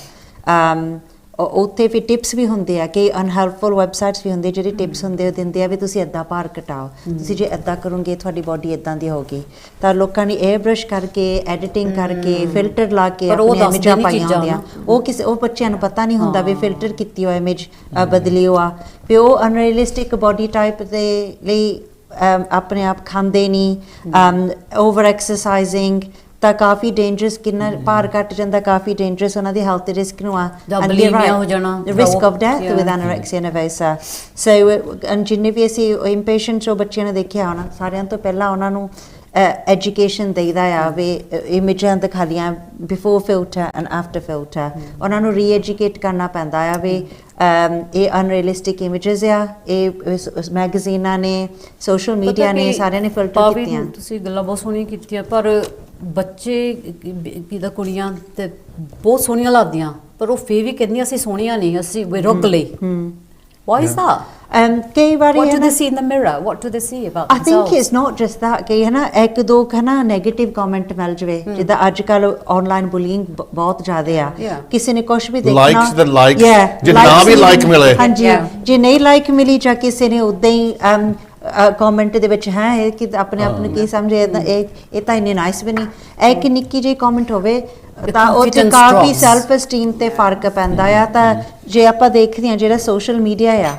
ਉੱਥੇ ਵੀ ਟਿਪਸ ਵੀ ਹੁੰਦੇ ਆ, ਕਿ ਅਨਹੈਲਪਫੁਲ ਵੈਬਸਾਈਟਸ ਵੀ ਹੁੰਦੇ ਜਿਹੜੇ ਟਿਪਸ ਹੁੰਦੇ, ਉਹ ਦਿੰਦੇ ਆ ਵੀ ਤੁਸੀਂ ਇੱਦਾਂ ਭਾਰ ਘਟਾਓ, ਤੁਸੀਂ ਜੇ ਇੱਦਾਂ ਕਰੋਗੇ ਤੁਹਾਡੀ ਬੋਡੀ ਇੱਦਾਂ ਦੀ ਹੋਊਗੀ। ਤਾਂ ਲੋਕਾਂ ਨੇ 에ਅਰ ਬ੍ਰਸ਼ ਕਰਕੇ, ਐਡੀਟਿੰਗ ਕਰਕੇ, ਫਿਲਟਰ ਲਾ ਕੇ ਆਪਣੀ ਇਮੇਜਾਂ ਪਾਈਆਂ ਹੁੰਦੀਆਂ, ਉਹ ਬੱਚਿਆਂ ਨੂੰ ਪਤਾ ਨਹੀਂ ਹੁੰਦਾ ਵੀ ਫਿਲਟਰ ਕੀਤੀ ਹੋਇਆ ਇਮੇਜ ਬਦਲੀ ਹੋਆ, ਵੀ ਉਹ ਅਨਰੀਅਲਿਸਟਿਕ ਬੋਡੀ ਟਾਈਪ ਦੇ ਲਈ ਆਪਣੇ ਆਪ ਖਾਂਦੇ ਨਹੀਂ, ਓਵਰ ਐਕਸਰਸਾਈਜ਼ਿੰਗ, ਤਾਂ ਕਾਫੀ ਡੇਂਜਰਸ, ਕਿੰਨਾ ਭਾਰ ਘਟ ਜਾਂਦਾ, ਕਾਫੀ ਡੇਂਜਰਸ ਉਹਨਾਂ ਦੀ ਹੈਲਥ ਦੇ ਰਿਸਕ ਨੂੰ ਆ, risk of death with anorexia ਨਰਵਸਾ। ਸੋ ਜਿੰਨੇ ਵੀ ਅਸੀਂ ਇੰਪੇਸ਼ੈਂਟਸ ਉਹ ਬੱਚਿਆਂ ਨੇ ਦੇਖਿਆ ਹੋਣਾ, ਸਾਰਿਆਂ ਤੋਂ ਪਹਿਲਾਂ ਉਹਨਾਂ ਨੂੰ ਐਜੂਕੇਸ਼ਨ ਦੇਈਦਾ ਆ ਵੀ ਇਮੇਜਾਂ ਦਿਖਾਲੀਆਂ before filter and after filter, ਉਹਨਾਂ ਨੂੰ ਰੀਐਜੂਕੇਟ ਕਰਨਾ ਪੈਂਦਾ ਆ ਵੀ ਇਹ ਅਨਰੀਅਲਿਸਟਿਕ ਇਮੇਜਸ ਆ, ਇਹ ਮੈਗਜ਼ੀਨਾਂ ਨੇ, ਸੋਸ਼ਲ ਮੀਡੀਆ ਨੇ, ਸਾਰਿਆਂ ਨੇ ਫਿਲਟਰ ਕੀਤੀਆਂ। ਤੁਸੀਂ ਗੱਲਾਂ ਬਹੁਤ ਸੋਹਣੀਆਂ ਕੀਤੀਆਂ, ਪਰ ਬੱਚੇ ਕਿਦਾ ਕੁੜੀਆਂ ਤੇ ਬਹੁਤ ਸੋਹਣੀਆਂ ਲੱਗਦੀਆਂ, ਪਰ ਉਹ ਫੇਰ ਵੀ ਕਹਿੰਦੀਆਂ ਅਸੀਂ ਸੋਹਣੀਆਂ ਨਹੀਂ, ਅਸੀਂ ਰੁਕ ਲਈ। Why is that? ਕਈ ਵਾਰੀ what do they see in the mirror? What do they see about themselves? I think it's not just that, ਕਿ ਹੈ ਨਾ ਇੱਕ ਦੋ ਹੈ ਨਾ ਨੈਗੇਟਿਵ ਕਮੈਂਟ ਮਿਲ ਜਵੇ, ਜਿੱਦਾਂ ਅੱਜ ਕੱਲ ਆਨਲਾਈਨ ਬੁਲਿੰਗ ਬਹੁਤ ਜ਼ਿਆਦਾ ਆ, ਕਿਸੇ ਨੇ ਕੁਝ ਵੀ ਦੇਖਣਾ, ਲਾਈਕਸ ਦੇ ਲਾਈਕਸ, ਜੇ ਨਾ ਵੀ ਲਾਈਕ ਮਿਲੇ, ਹਾਂਜੀ, ਜੇ ਨਹੀਂ ਲਾਈਕ ਮਿਲੀ ਜਾਂ ਕਿਸੇ ਨੇ ਉਦਾਂ ਹੀ ਕਮੈਂਟ ਦੇ ਵਿੱਚ ਹੈ ਇਹ ਕਿ ਆਪਣੇ ਆਪ ਨੂੰ ਕੀ ਸਮਝੇ, ਇਹ ਤਾਂ ਇੰਨੇ ਨਾਈਸ ਵੀ ਨਹੀਂ, ਇੱਕ ਨਿੱਕੀ ਜਿਹੀ ਕਮੈਂਟ ਹੋਵੇ ਤਾਂ ਉਹ 'ਚ ਕਾਫੀ ਸੈਲਫ ਐਸਟੀਮ ਤੇ ਫਰਕ ਪੈਂਦਾ ਆ। ਤਾਂ ਜੇ ਆਪਾਂ ਦੇਖਦੇ ਹਾਂ ਜਿਹੜਾ ਸੋਸ਼ਲ ਮੀਡੀਆ ਆ,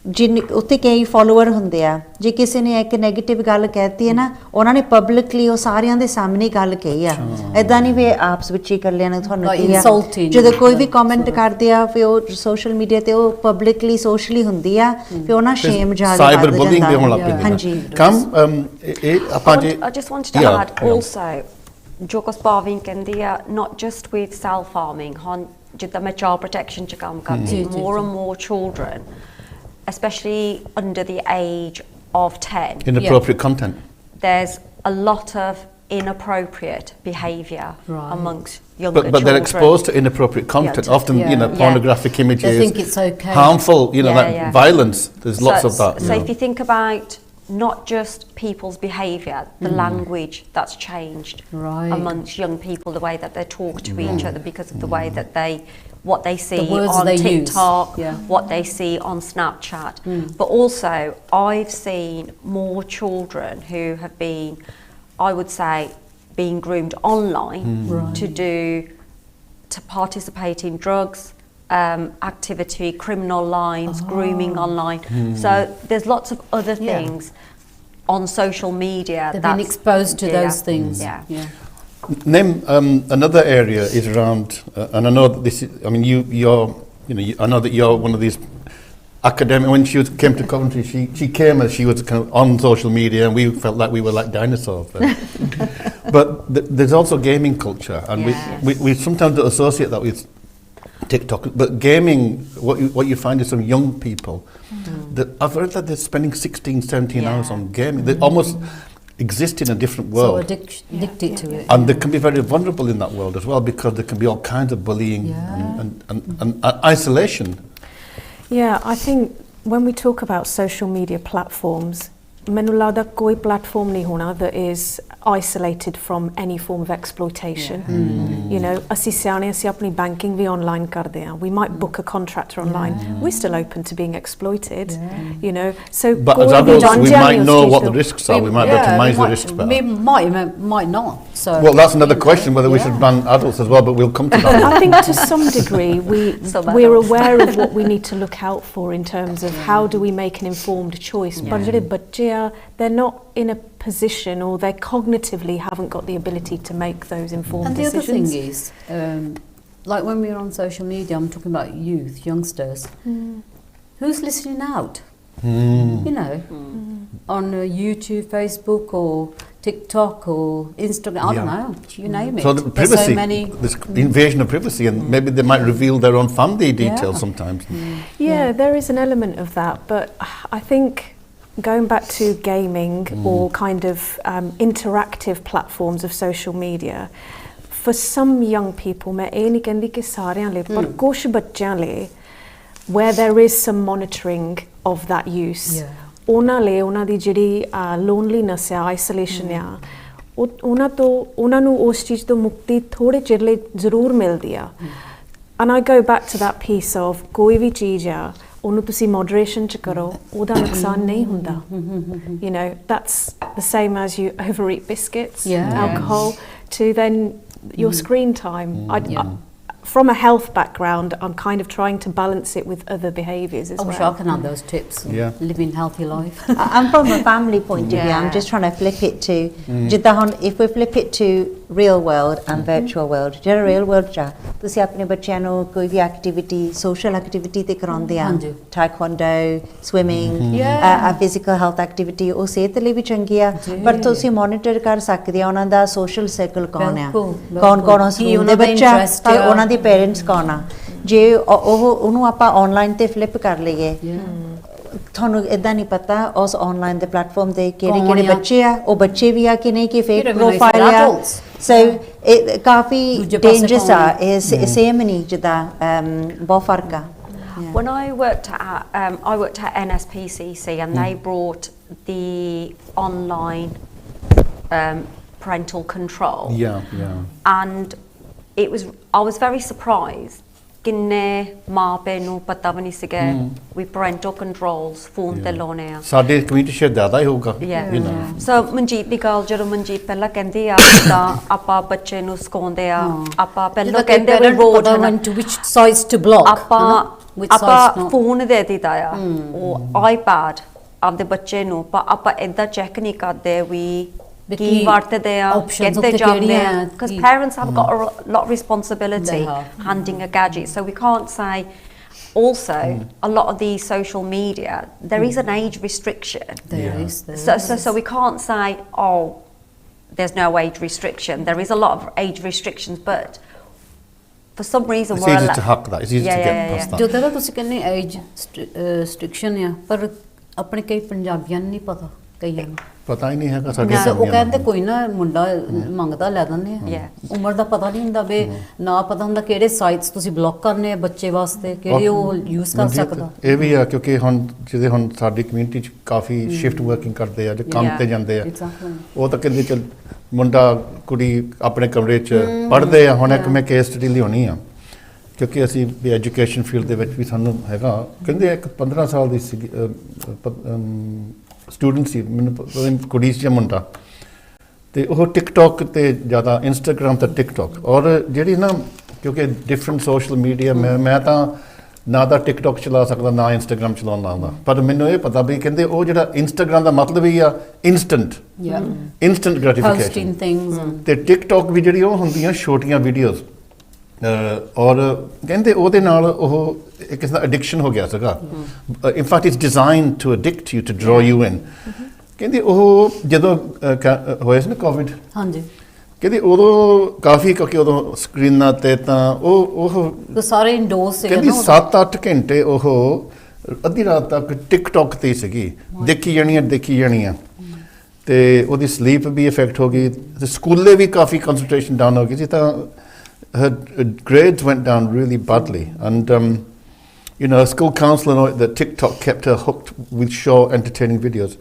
ਜਿਨ ਉੱਥੇ ਕਈ ਫੋਲੋਅਰ ਹੁੰਦੇ ਆ, ਜੇ ਕਿਸੇ ਨੇ ਇੱਕ ਨੈਗੇਟਿਵ ਗੱਲ ਕਹਿਤੀ ਹੈ ਨਾ, ਉਹਨਾਂ ਨੇ ਪਬਲਿਕਲੀ ਉਹ ਸਾਰਿਆਂ ਦੇ ਸਾਹਮਣੇ ਗੱਲ ਕਹੀ ਆ, ਇੱਦਾਂ ਨਹੀਂ ਵੀ ਆਪਸ ਵਿੱਚ ਹੀ ਇਕੱਲਿਆਂ ਨੇ ਤੁਹਾਨੂੰ ਕੀ ਆ, ਜਦੋਂ ਕੋਈ ਵੀ ਕਮੈਂਟ ਕਰਦੇ ਆ ਫਿਰ ਉਹ ਸੋਸ਼ਲ ਮੀਡੀਆ ਤੇ ਉਹ ਪਬਲਿਕਲੀ ਸੋਸ਼ਲੀ ਹੁੰਦੀ ਆ, ਫਿਰ ਉਹਨਾਂ ਸ਼ੇਮ ਜ਼ਿਆਦਾ ਸਾਈਬਰ ਬੁਲਿੰਗ ਵੀ ਹੋਣ ਲੱਗ ਪੈਂਦਾ। ਹਾਂਜੀ, ਇਹ ਆਪਾਂ ਜੇ I just wanted to add also, Jogos Barvin Kandia, not just with cell farming, the child protection more and more children, especially under the age of 10. Inappropriate content. There's a lot of inappropriate behaviour amongst younger children. But they're exposed to inappropriate content, often, pornographic images. They think it's okay. Harmful, violence. There's lots of that. So if you think about not just people's behaviour, the language that's changed amongst young people, the way that they talk to each other because of the way that what they see on TikTok, what they see on Snapchat. But also, I've seen more children who have been, I would say, being groomed online to participate in drugs, activity, criminal lines, grooming online. So there's lots of other things on social media. They've been exposed to those things. Name another area is around, and I know that this is. I mean, I know that you're one of these academic. When she came to Coventry, she came as she was kind of on social media, and we felt like we were like dinosaurs. But there's also gaming culture, and we sometimes associate that with TikTok. But gaming, what you find is some young people that I've heard that they're spending 16, 17 hours on gaming. They almost exist in a different world. So addicted to it. And they can be very vulnerable in that world as well, because there can be all kinds of bullying and isolation. Yeah, I think when we talk about social media platforms, ਮੈਨੂੰ ਲੱਗਦਾ ਕੋਈ platform ਨਹੀਂ ਹੋਣਾ that is isolated from any form of exploitation. You know, ਅਸੀਂ ਸਿਆਣੇ ਅਸੀਂ ਆਪਣੀ banking ਵੀ online ਕਰਦੇ ਹਾਂ. We might book a contractor online. We're still open to being exploited. You know, so but as adults, we might know what the risks are. We might be able to manage the risks better. We might not. So well, that's another question, whether we should ban adults as well, but we'll come to that. I think to some degree we're aware of what we need to look out for in terms of how do we make an informed choice. But ਜਿਹੜੇ ਬੱਚੇ they're not in a position, or they cognitively haven't got the ability to make those informed decisions. And the other thing is, like when we're on social media, I'm talking about youth, youngsters, who's listening out? You know, on YouTube, Facebook, or TikTok, or Instagram, I don't know, you name it. So the privacy, so many this invasion of privacy, and maybe they might reveal their own family details sometimes. Yeah, there is an element of that, but I think going back to gaming or kind of interactive platforms of social media, for some young people, मैं ये नहीं कहती कि सारे ले, पर कुछ बच्चों ले, where there is some monitoring of that use, ਉਹਨਾਂ ले ਉਹਨਾਂ ਦੀ ਜਿਹੜੀ loneliness या isolation या ਉਹਨਾਂ ਨੂੰ ਉਸ ਚੀਜ਼ ਤੋਂ ਮੁਕਤੀ ਥੋੜੇ ਚਿਰ ਲਈ ਜ਼ਰੂਰ ਮਿਲਦੀ ਆ. And I go back to that piece of ਕੋਈ ਵੀ ਚੀਜ਼ ਆ ਉਹਨੂੰ ਤੁਸੀਂ moderation ਚ ਕਰੋ, ਉਹਦਾ ਨੁਕਸਾਨ ਨਹੀਂ ਹੁੰਦਾ. You know, that's the same as you overeat biscuits, alcohol, to then your screen time. From a health background, I'm kind of trying to balance it with other behaviours as well. I wish I can have those tips. Living healthy life. I'm from a family point of view. I'm just trying to flip it to if we flip it to real world and virtual world. ਜਿਹੜਾ real world ਚ ਤੁਸੀਂ ਆਪਣੇ ਬੱਚਿਆਂ ਨੂੰ ਕੋਈ ਵੀ activity, social activity ਤੇ ਕਰਾਉਂਦੇ ਆ, taekwondo, swimming, a physical health activity, ਉਹ ਸਿਹਤ ਲਈ ਵੀ ਚੰਗੀ ਆ, ਪਰ ਤੁਸੀਂ ਮੋਨੀਟਰ ਕਰ ਸਕਦੇ ਆ ਉਹਨਾਂ ਦਾ ਸੋਸ਼ਲ ਸਰਕਲ ਕੌਣ ਆ, ਕੌਣ ਉਸ ਸਕੂਲ ਦੇ ਬੱਚਾ, ਉਹਨਾਂ ਦੇ ਪੇਰੈਂਟਸ ਕੌਣ ਆ. ਜੇ ਉਹਨੂੰ ਆਪਾਂ ਆਨਲਾਈਨ ਤੇ ਫਲਿੱਪ ਕਰ ਲਈਏ, ਤੁਹਾਨੂੰ ਇਦਾਂ ਨਹੀਂ ਪਤਾ ਉਸ ਆਨਲਾਈਨ ਦੇ ਪਲੇਟਫਾਰਮ ਤੇ ਕਿਹੜੇ ਬੱਚੇ ਆ, ਉਹ ਬੱਚੇ ਵੀ ਆ ਕਿ ਨਹੀਂ, ਕਿ ਫੇਕ ਪ੍ਰੋਫਾਈਲ ਆ. ਸੋ ਇਹ ਕਾਫੀ ਡੇਂਜਰਸ ਆ, ਇਹ ਸੇਮ ਨਹੀਂ, ਜਿੱਦਾਂ ਬਹੁਤ ਫਰਕ ਆ. When I worked at NSPCC, and they brought the online parental control. And I was very surprised. ਕਿੰਨੇ ਮਾਪੇ ਨੂੰ ਪਤਾ ਵੀ ਨਹੀਂ ਸੀਗਾ ਵੀ ਪੈਰੈਂਟਲ ਕੰਟਰੋਲਸ ਫੋਨ ਤੇ ਲਾਉਣੇ ਆ. ਸਾਡੇ ਕਮਿਊਨਿਟੀ ਸ਼ੇਅਰ ਜ਼ਿਆਦਾ ਹੀ ਹੋਊਗਾ. ਸੋ ਮਨਜੀਤ ਦੀ ਗੱਲ, ਜਦੋਂ ਮਨਜੀਤ ਪਹਿਲਾਂ ਕਹਿੰਦੀ ਆ ਤਾਂ ਆਪਾਂ ਬੱਚੇ ਨੂੰ ਸਿਖਾਉਂਦੇ ਆ, ਆਪਾਂ ਪਹਿਲਾਂ ਕਹਿੰਦੇ ਵੀ road which size to block, ਆਪਾਂ ਫੋਨ ਦੇ ਦਿੱਤਾ ਆ, ਉਹ ਆਈਪੈਡ ਆਪਦੇ ਬੱਚੇ ਨੂੰ, ਪਰ ਆਪਾਂ ਏਦਾਂ ਚੈੱਕ ਨਹੀਂ ਕਰਦੇ ਵੀ ਕੀ ਵਰਤਦੇ ਆ, ਕਿੱਥੇ ਜਾਂਦੇ ਆ, because parents have got a lot of responsibility handing a gadget, so we can't say. Also, a lot of these social media, there is an age restriction. There is. So we can't say, oh, there's no age restriction. There is a lot of age restrictions, but for some reason it's easy to hack that. It's easy to get past that. ਜਦੋਂ ਤੁਸੀਂ ਕਹਿੰਦੇ age ਸਟ੍ਰਿਕਸ਼ਨ ਆ ਪਰ ਆਪਣੇ ਕਈ ਪੰਜਾਬੀਆਂ ਨੂੰ ਨਹੀਂ ਪਤਾ ਕਈਆਂ ਨੂੰ ਪਤਾ ਹੀ ਨਹੀਂ ਹੈਗਾ ਸਾਡੇ ਉਹ ਕਹਿੰਦੇ ਕੋਈ ਨਾ ਮੁੰਡਾ ਮੰਗਦਾ ਲੈ ਦਿੰਦੇ ਆ ਉਮਰ ਦਾ ਪਤਾ ਨਹੀਂ ਹੁੰਦਾ ਵੀ ਨਾ ਪਤਾ ਹੁੰਦਾ ਕਿਹੜੇ ਸਾਈਟਸ ਤੁਸੀਂ ਬਲੌਕ ਕਰਨੇ ਆ ਬੱਚੇ ਵਾਸਤੇ ਕਿਹੜੇ ਉਹ ਯੂਜ਼ ਕਰ ਸਕਦਾ ਇਹ ਵੀ ਆ ਕਿਉਂਕਿ ਹੁਣ ਸਾਡੀ ਕਮਿਊਨਿਟੀ ਚ ਕਾਫੀ ਸ਼ਿਫਟ ਵਰਕਿੰਗ ਕਰਦੇ ਆ ਜਾਂ ਕੰਮ ਤੇ ਜਾਂਦੇ ਆ ਉਹ ਤਾਂ ਕਹਿੰਦੇ ਚਲ ਮੁੰਡਾ ਕੁੜੀ ਆਪਣੇ ਕਮਰੇ ਚ ਪੜ੍ਹਦੇ ਆ ਹੁਣ ਇੱਕ ਮੈਂ ਕੇਸ ਸਟੱਡੀ ਲਿਆਉਣੀ ਆ ਕਿਉਂਕਿ ਅਸੀਂ ਵੀ ਐਜੂਕੇਸ਼ਨ ਫੀਲਡ ਦੇ ਵਿੱਚ ਵੀ ਸਾਨੂੰ ਹੈਗਾ ਕਹਿੰਦੇ ਇੱਕ 15 ਸਾਲ ਦੀ ਸੀ ਸਟੂਡੈਂਟ ਸੀ ਮੈਨੂੰ ਕੁੜੀ ਸੀ ਜਾਂ ਮੁੰਡਾ ਤੇ ਉਹ ਟਿਕਟੌਕ ਤੇ ਜ਼ਿਆਦਾ ਇੰਸਟਾਗ੍ਰਾਮ ਤੇ ਟਿਕਟੌਕ ਔਰ ਜਿਹੜੀ ਨਾ ਕਿਉਂਕਿ ਡਿਫਰੈਂਟ ਸੋਸ਼ਲ ਮੀਡੀਆ ਮੈਂ ਤਾਂ ਨਾ ਤਾਂ ਟਿਕਟੌਕ ਚਲਾ ਸਕਦਾ ਨਾ ਇੰਸਟਾਗ੍ਰਾਮ ਚਲਾਉਣਾ ਆਉਂਦਾ ਪਰ ਮੈਨੂੰ ਇਹ ਪਤਾ ਵੀ ਕਹਿੰਦੇ ਉਹ ਜਿਹੜਾ ਇੰਸਟਾਗ੍ਰਾਮ ਦਾ ਮਤਲਬ ਹੀ ਆ ਇੰਸਟੈਂਟ ਗ੍ਰੈਟੀਫਿਕੇਸ਼ਨ ਤੇ ਟਿਕਟੌਕ ਵੀ ਜਿਹੜੀ ਉਹ ਹੁੰਦੀਆਂ ਛੋਟੀਆਂ ਵੀਡੀਓਜ਼ ਔਰ ਕਹਿੰਦੇ ਉਹਦੇ ਨਾਲ ਉਹ ਇੱਕ ਕਿਸਮ ਦਾ ਐਡਿਕਸ਼ਨ ਹੋ ਗਿਆ ਸੀਗਾ in fact it's designed to addict you to draw you in ਕਹਿੰਦੇ ਉਹ ਜਦੋਂ ਹੋਇਆ ਸੀ ਨਾ ਕੋਵਿਡ ਹਾਂਜੀ ਕਹਿੰਦੇ ਉਦੋਂ ਕਾਫੀ ਕਿਉਂਕਿ ਉਦੋਂ ਸਕਰੀਨਾਂ ਤੇ ਤਾਂ ਉਹ ਸਾਰੇ ਇੰਡੋਰਸ ਸੀਗੇ ਕਹਿੰਦੀ 7-8 ਘੰਟੇ ਉਹ ਅੱਧੀ ਰਾਤ ਤੱਕ ਟਿਕਟੌਕ ਤੇ ਸੀਗੀ ਦੇਖੀ ਜਾਣੀਆਂ ਤੇ ਉਹਦੀ ਸਲੀਪ ਵੀ ਇਫੈਕਟ ਹੋ ਗਈ ਤੇ ਸਕੂਲੇ ਵੀ ਕਾਫੀ ਕੰਸੈਂਟਰੇਸ਼ਨ ਡਾਊਨ ਹੋ ਗਈ ਸੀ ਤਾਂ her grades went down really badly and a school counselor that TikTok kept her hooked with short entertaining videos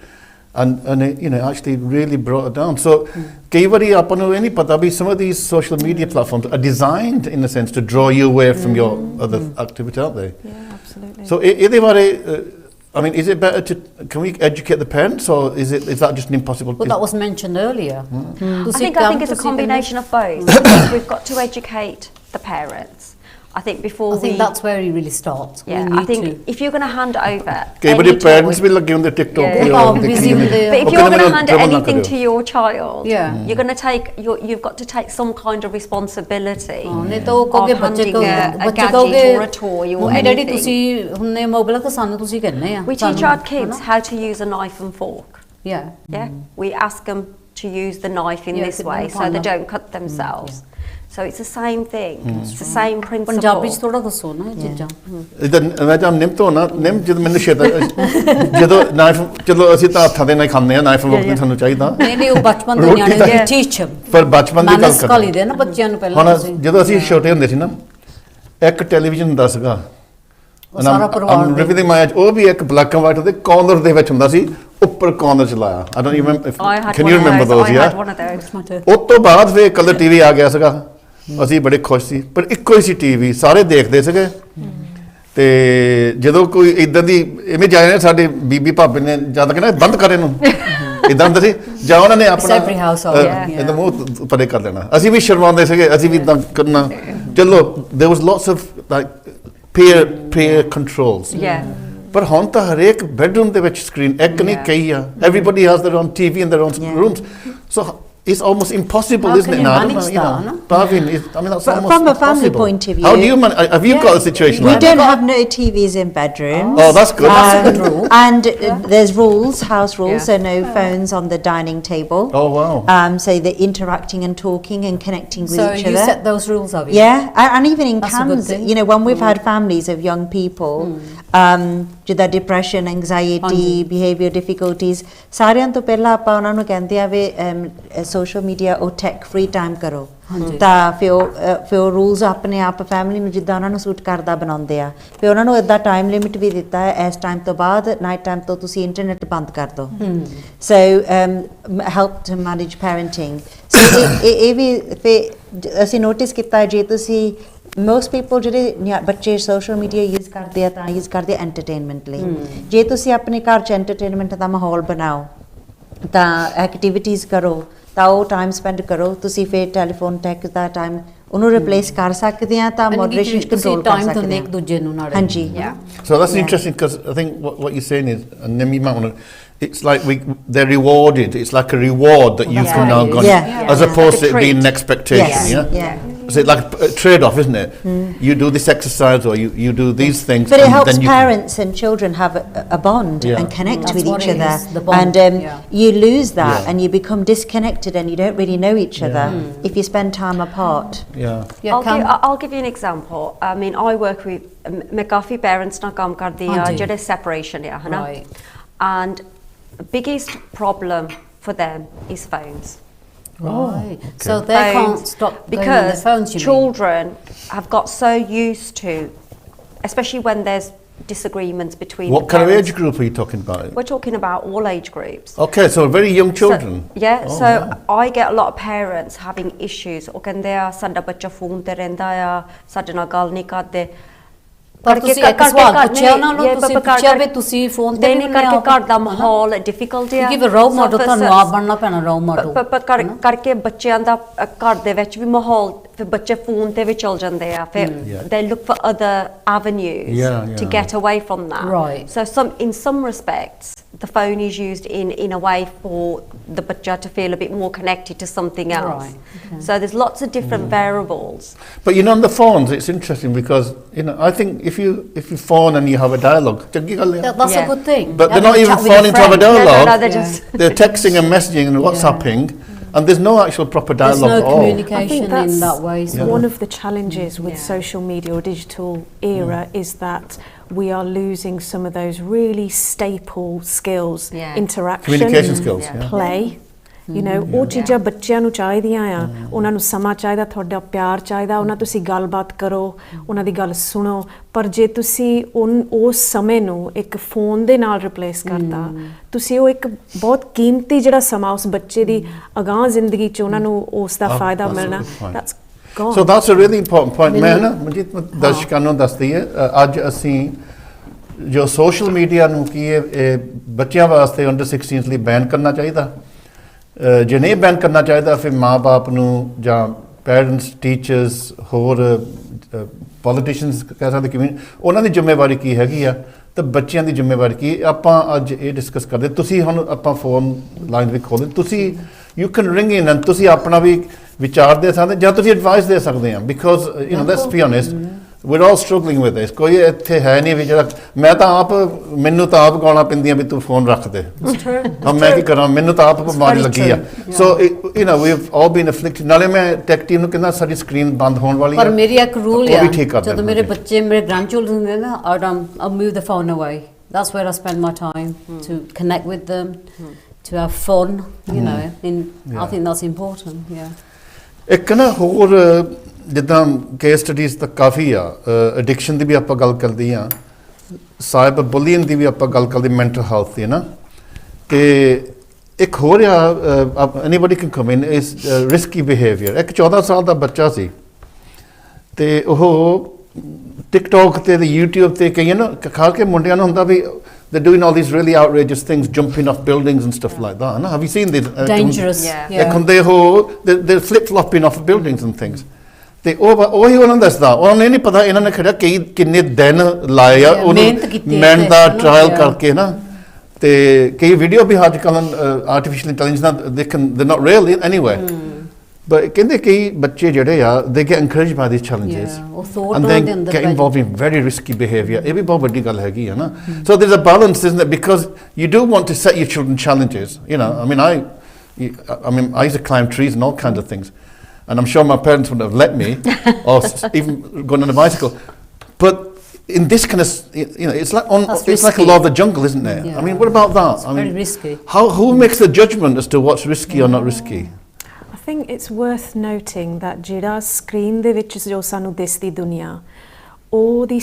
and it, actually really brought her down so kei vari apan nu nahi pata bhi some of these social media platforms are designed in a sense to draw you away from your other activity aren't they absolutely so ede bare I mean, is it better can we educate the parents or is that just an impossible... Well, that was mentioned earlier. I think it's a combination of both. We've got to educate the parents. I think that's where it really starts. Yeah, I think if you're going to hand over... Okay, but if parents will log on the TikTok... But if you're going to hand anything to your child, you're going to you've got to take some kind of responsibility of handing a gadget or a toy or anything. We teach our kids how to use a knife and fork. Yeah. We ask them to use the knife in this way so they don't cut themselves. So it's the same thing. It's the same principle. Punjabi ਚ ਥੋੜਾ ਦੱਸੋ ਨਾ ਇਹ ਚੀਜ਼ਾਂ ਮੈਂ ਜਾਂ ਨਿੰਮ ਤੋਂ ਨਾ ਨਿੰਮ ਜਦੋਂ ਮੈਨੂੰ ਜਦੋਂ ਨਾਈਫ ਚਲੋ ਅਸੀਂ ਤਾਂ ਹੱਥਾਂ ਦੇ ਨਾਲ ਖਾਂਦੇ ਆ ਨਾਈਫ ਵੋਕ ਨਹੀਂ ਸਾਨੂੰ ਚਾਹੀਦਾ ਨਹੀਂ ਉਹ ਬਚਪਨ ਦੇ ਨਿਆਣੇ ਦੀ ਟੀਚ ਪਰ ਬਚਪਨ ਦੀ ਗੱਲ ਕਰ ਲਈਦੇ ਨਾ ਬੱਚਿਆਂ ਨੂੰ ਪਹਿਲਾਂ ਹੁਣ ਜਦੋਂ ਅਸੀਂ ਛੋਟੇ ਹੁੰਦੇ ਸੀ ਨਾ ਇੱਕ ਟੈਲੀਵਿਜ਼ਨ ਹੁੰਦਾ ਸੀਗਾ ਸਾਰਾ ਪਰਿਵਾਰ ਦੇ ਮਾਇਆ ਉਹ ਵੀ ਇੱਕ ਬਲੈਕ ਐਂਡ ਵਾਈਟ ਦੇ ਕਾਰਨਰ ਦੇ ਵਿੱਚ ਹੁੰਦਾ ਸੀ ਉੱਪਰ ਕਾਰਨਰ ਚ ਲਾਇਆ I don't even can you remember those yeah ਉਸ ਤੋਂ ਬਾਅਦ ਫਿਰ ਕਲਰ ਟੀਵੀ ਆ ਗਿਆ ਸੀਗਾ ਅਸੀਂ ਬੜੇ ਖੁਸ਼ ਸੀ ਪਰ ਇੱਕੋ ਹੀ ਸੀ ਟੀਵੀ ਸਾਰੇ ਦੇਖਦੇ ਸੀਗੇ ਤੇ ਜਦੋਂ ਕੋਈ ਇਦਾਂ ਦੀ ਇਵੇਂ ਜਾਏ ਸਾਡੇ ਬੀਬੀ ਭਾਬੀ ਨੇ ਜਦ ਕਹਿੰਦਾ ਬੰਦ ਕਰ ਇਹਨੂੰ ਇਦਾਂ ਹੁੰਦਾ ਸੀ ਜਾਂ ਉਹਨਾਂ ਨੇ ਆਪਣਾ ਇਹਦਾ ਮੂੰਹ ਪਰੇ ਕਰ ਲੈਣਾ ਅਸੀਂ ਵੀ ਸ਼ਰਮਾਉਂਦੇ ਸੀਗੇ ਅਸੀਂ ਵੀ ਇਦਾਂ ਕਰਨਾ ਚਲੋ there was lots of like peer controls ਪਰ ਹੁਣ ਤਾਂ ਹਰੇਕ ਬੈਡਰੂਮ ਦੇ ਵਿੱਚ ਸਕਰੀਨ ਇੱਕ ਨਹੀਂ ਕਈ ਆ everybody has their own TV in their own rooms so it's almost impossible, isn't it? Parveen, I mean, that's almost from a family impossible. point of view. How do you have you got a situation we like don't have no TVs in bedrooms. Oh, that's good. That's a good rule. And there's rules, house rules, so no phones on the dining table. Oh, wow. So they're interacting and talking and connecting with each other. So you set those rules, have you? Yeah, and even in Cairns, when we've had families of young people with their depression, anxiety, behaviour difficulties, ਸਾਰਿਆਂ ਤੋਂ ਪਹਿਲਾਂ ਆਪਾਂ ਉਹਨਾਂ ਨੂੰ ਕਹਿੰਦੇ ਆ ਵੀ social media or tech free time ਕਰੋ ਤਾਂ ਫਿਰ ਰੂਲਸ ਆਪਣੇ ਆਪ ਫੈਮਿਲੀ ਨੂੰ ਜਿੱਦਾਂ ਉਹਨਾਂ ਨੂੰ ਸੂਟ ਕਰਦਾ ਬਣਾਉਂਦੇ ਆ ਫਿਰ ਉਹਨਾਂ ਨੂੰ ਇਦਾਂ ਟਾਈਮ ਲਿਮਿਟ ਵੀ ਦਿੱਤਾ ਹੈ ਇਸ ਟਾਈਮ ਤੋਂ ਬਾਅਦ ਨਾਈਟ ਟਾਈਮ ਤੋਂ ਤੁਸੀਂ ਇੰਟਰਨੈਟ ਬੰਦ ਕਰ ਦਿਓ ਸੋ ਹੈਲਪ ਟੂ ਮੈਨੇਜ ਪੈਰੈਂਟਿੰਗ ਸੋ ਇਹ ਵੀ ਫਿਰ ਅਸੀਂ ਨੋਟਿਸ ਕੀਤਾ ਜੇ ਤੁਸੀਂ most people ਜਿਹੜੇ ਬੱਚੇ ਸੋਸ਼ਲ ਮੀਡੀਆ ਯੂਜ਼ ਕਰਦੇ ਆ ਤਾਂ ਯੂਜ਼ ਕਰਦੇ ਐਂਟਰਟੇਨਮੈਂਟ ਲਈ ਜੇ ਤੁਸੀਂ ਆਪਣੇ ਘਰ 'ਚ ਐਂਟਰਟੇਨਮੈਂਟ ਦਾ ਮਾਹੌਲ ਬਣਾਓ ਤਾਂ ਐਕਟੀਵਿਟੀਜ਼ ਕਰੋ ਤਾਂ ਉਹ ਟਾਈਮ ਸਪੈਂਡ ਕਰੋ ਤੁਸੀਂ ਫਿਰ ਟੈਲੀਫੋਨ ਟੈਕ ਦਾ ਟਾਈਮ ਉਹਨੂੰ ਰਿਪਲੇਸ ਕਰ ਸਕਦੇ ਆ ਤਾਂ ਮੋਡਰੇਸ਼ਨ ਕੰਟਰੋਲ ਕਰ ਸਕਦੇ ਆ ਇੱਕ ਦੂਜੇ ਨੂੰ ਨਾਲ ਹਾਂਜੀ so that's interesting because I think what you're saying is and then you might want to it's like they're rewarded it's like a reward that you can now go as opposed to it being an expectation So it's like a trade-off, isn't it? You do this exercise or you do these things. But it and helps then parents and children have a bond and connect That's with what each it other. is, the bond, And yeah. you lose that Yeah. and you become disconnected and you don't really know each other if you spend time apart. Yeah. I'll give you an example. I mean, I work with मैं काफी parents ना काम करदी हाँ आ जी. जेह्ड़े separation है ना. Right. And the biggest problem for them is phones. Right. So they can't stop going on their because phones, you mean? children have got so used to, especially when there's disagreements between What the kind of parents. age group are you talking about? We're talking about all age groups. Okay, so very young children. So I get a lot of parents having issues. ਉਹ ਕਹਿੰਦੇ ਆ ਸਾਡਾ ਬੱਚਾ phone ਤੇ ਰਹਿੰਦਾ ਆ ਸਾਡੇ ਨਾਲ ਗੱਲ ਨਹੀਂ ਕਰਦੇ ਪਰ ਤੁਸੀਂ ਇੱਕ ਸਵਾਲ ਪੁੱਛਿਆ ਉਹਨਾਂ ਨੂੰ ਤੁਸੀਂ ਪੁੱਛਿਆ ਵੀ ਤੁਸੀਂ ਫੋਨ ਤੇ ਨਹੀਂ ਕਰਕੇ ਘਰ ਦਾ ਮਾਹੌਲ ਡਿਫਿਕਲਟ ਹੈ ਕਿ ਰੋਲ ਮਾਡਲ ਤੁਹਾਨੂੰ ਆਪ ਬਣਨਾ ਪੈਣਾ ਰੋਲ ਮਾਡਲ ਕਰਕੇ ਬੱਚਿਆਂ ਦਾ ਘਰ ਦੇ ਵਿੱਚ ਵੀ ਮਾਹੌਲ ਫਿਰ ਬੱਚੇ ਫੋਨ ਤੇ ਵੀ ਚਲ ਜਾਂਦੇ ਆ ਫਿਰ they look for other avenues to get away from that. Right. So in some respects the phone is used in a way for the ਬੱਚਾ to feel a bit more connected to something else. Right. Okay. So there's lots of different variables. But you know, on the phones, it's interesting because you know, I think if you phone and you have a dialogue, ਚੰਗੀ ਗੱਲ ਹੈ. That's a good thing. But they're not even phoning to have a dialogue. No, they're just They're texting and messaging and WhatsApping, and there's no actual proper dialogue There's at no all. communication in that way. So. One of the challenges with social media or digital era is that we are losing some of those really staple skills, interaction, Communication skills, play. You know, ਉਹ ਚੀਜ਼ਾਂ ਬੱਚਿਆਂ ਨੂੰ ਚਾਹੀਦੀਆਂ ਆ ਉਹਨਾਂ ਨੂੰ ਸਮਾਂ ਚਾਹੀਦਾ ਤੁਹਾਡਾ ਪਿਆਰ ਚਾਹੀਦਾ ਉਹਨਾਂ ਤੁਸੀਂ ਗੱਲਬਾਤ ਕਰੋ ਉਹਨਾਂ ਦੀ ਗੱਲ ਸੁਣੋ ਪਰ ਜੇ ਤੁਸੀਂ ਉਸ ਸਮੇਂ ਨੂੰ ਇੱਕ ਫੋਨ ਦੇ ਨਾਲ ਰਿਪਲੇਸ ਕਰਤਾ ਤੁਸੀਂ ਉਹ ਇੱਕ ਬਹੁਤ ਕੀਮਤੀ ਜਿਹੜਾ ਸਮਾਂ ਉਸ ਬੱਚੇ ਦੀ ਅਗਾਂਹ ਜ਼ਿੰਦਗੀ 'ਚ ਉਹਨਾਂ ਨੂੰ ਉਸ ਦਾ ਫਾਇਦਾ ਮਿਲਣਾ that's gone. So that's a really important point. ਮੈਂ ਨਾ ਮਨਜੀਤ ਦਰਸ਼ਕਾਂ ਨੂੰ ਦੱਸਦੀ ਹੈ ਅੱਜ ਅਸੀਂ ਜੋ ਸੋਸ਼ਲ ਮੀਡੀਆ ਨੂੰ ਕੀ ਇਹ ਬੱਚਿਆਂ ਵਾਸਤੇ ਅੰਡਰ 16 ਲਈ ਬੈਨ ਕਰਨਾ ਚਾਹੀਦਾ ਜੇ ਨਹੀਂ ਬੈਨ ਕਰਨਾ ਚਾਹੀਦਾ ਫਿਰ ਮਾਂ-ਬਾਪ ਨੂੰ ਜਾਂ ਪੈਰੈਂਟਸ ਟੀਚਰਸ ਹੋਰ ਪੋਲੀਟੀਸ਼ੀਅਨਸ ਕਹਿ ਸਕਦੇ ਕਿਵੇਂ ਉਹਨਾਂ ਦੀ ਜ਼ਿੰਮੇਵਾਰੀ ਕੀ ਹੈਗੀ ਆ ਤੇ ਬੱਚਿਆਂ ਦੀ ਜ਼ਿੰਮੇਵਾਰੀ ਕੀ ਆਪਾਂ ਅੱਜ ਇਹ ਡਿਸਕਸ ਕਰਦੇ ਤੁਸੀਂ ਹੁਣ ਆਪਾਂ ਫੋਨ ਲਾਈਨ ਵੀ ਖੋਲ੍ਹੇ ਤੁਸੀਂ you can ring in and ਤੁਸੀਂ ਆਪਣਾ ਵੀ ਵਿਚਾਰ ਦੇ ਸਕਦੇ ਜਾਂ ਤੁਸੀਂ ਐਡਵਾਈਸ ਦੇ ਸਕਦੇ ਆ because you know let's be honest we're all struggling with this ਕੋਈ ਇੱਥੇ ਹੈ ਨਹੀਂ ਵੀ ਜਿਹੜਾ ਮੈਂ ਤਾਂ ਆਪ ਮੈਨੂੰ ਤਾਂ ਆਪ ਗਾਉਣਾ ਪੈਂਦੀਆਂ ਵੀ ਤੂੰ ਫੋਨ ਰੱਖ ਦੇ ਹਾਂ ਮੈਂ ਕੀ ਕਰਾਂ ਮੈਨੂੰ ਤਾਂ ਆਪ ਬਿਮਾਰੀ ਲੱਗੀ ਆ so you know we have ਆਲ ਬੀਨ ਅਫਲਿਕਟਡ ਨਾਲੇ ਮੈਂ ਟੈਕ ਟੀਮ ਨੂੰ ਕਹਿੰਦਾ ਸਾਡੀ ਸਕਰੀਨ ਬੰਦ ਹੋਣ ਵਾਲੀ ਪਰ ਮੇਰੀ ਇੱਕ ਰੂਲ ਆ ਜਦੋਂ ਮੇਰੇ ਬੱਚੇ ਮੇਰੇ ਗ੍ਰੈਂਡਚਿਲਡਰਨ ਹੁੰਦੇ ਨਾ I'll move the phone away that's where I spend my time to connect with them to have fun you know and I think that's important ਇੱਕ ਨਾ ਹੋਰ ਜਿੱਦਾਂ ਕੇਸ ਸਟੱਡੀਜ਼ ਤਾਂ ਕਾਫੀ ਆ ਐਡਿਕਸ਼ਨ ਦੀ ਵੀ ਆਪਾਂ ਗੱਲ ਕਰਦੇ ਆ ਸਾਈਬਰ ਬੁਲੀਇੰਗ ਦੀ ਵੀ ਆਪਾਂ ਗੱਲ ਕਰਦੇ ਮੈਂਟਲ ਹੈਲਥ ਦੀ ਨਾ ਤੇ ਇੱਕ ਹੋਰ ਆ ਐਨੀਬਾਡੀ ਕੈਨ ਕਮ ਇਨ ਇਸ ਰਿਸਕੀ ਬਿਹੇਵੀਅਰ ਇੱਕ 14 ਸਾਲ ਦਾ ਬੱਚਾ ਸੀ ਤੇ ਉਹ ਟਿਕਟੋਕ ਤੇ YouTube ਤੇ ਕਈ ਨਾ ਖਾਸ ਕੇ ਮੁੰਡਿਆਂ ਨੂੰ ਹੁੰਦਾ ਵੀ they're doing all these really outrageous things, jumping off buildings and stuff like that. Have you seen these? Dangerous. They're flip-flopping off buildings and things. ਤੇ ਉਹੀ ਉਹਨਾਂ ਨੂੰ ਦੱਸਦਾ ਉਹਨਾਂ ਨੂੰ ਨਹੀਂ ਪਤਾ ਇਹਨਾਂ ਨੇ ਖੜਾ ਕਿੰਨੇ ਦਿਨ ਲਾਏ ਆ ਉਹਨੂੰ ਮੈਨ ਦਾ ਟ੍ਰਾਇਲ ਕਰਕੇ ਨਾ ਤੇ ਕਈ ਵੀਡੀਓ ਵੀ ਅੱਜ ਕੱਲ੍ਹ ਆਰਟੀਫਿਸ਼ੀਅਲ ਇੰਟੈਲੀਜੈਂਸ ਨਾਲ they're not real anyway. But ਕਹਿੰਦੇ ਕਈ ਬੱਚੇ ਜਿਹੜੇ ਆ they get encouraged by these challenges and they get involved in very risky behavior ਇਹ ਵੀ ਬਹੁਤ ਵੱਡੀ ਗੱਲ ਹੈਗੀ ਹੈ ਨਾ so there's a balance isn't it because you do want to set your children challenges you know I mean I used to climb trees and all kinds of things and I'm sure my parents wouldn't have let me or even going on a bicycle but in this kind of you know it's like a law of the jungle isn't it I mean what about that it's very risky who makes the judgment as to what's risky or not risky I think it's worth noting that ਜਿਹੜਾ screen ਦੇ ਵਿੱਚ ਜੋ ਸਾਨੂੰ ਦਿਸਦੀ ਦੁਨੀਆ the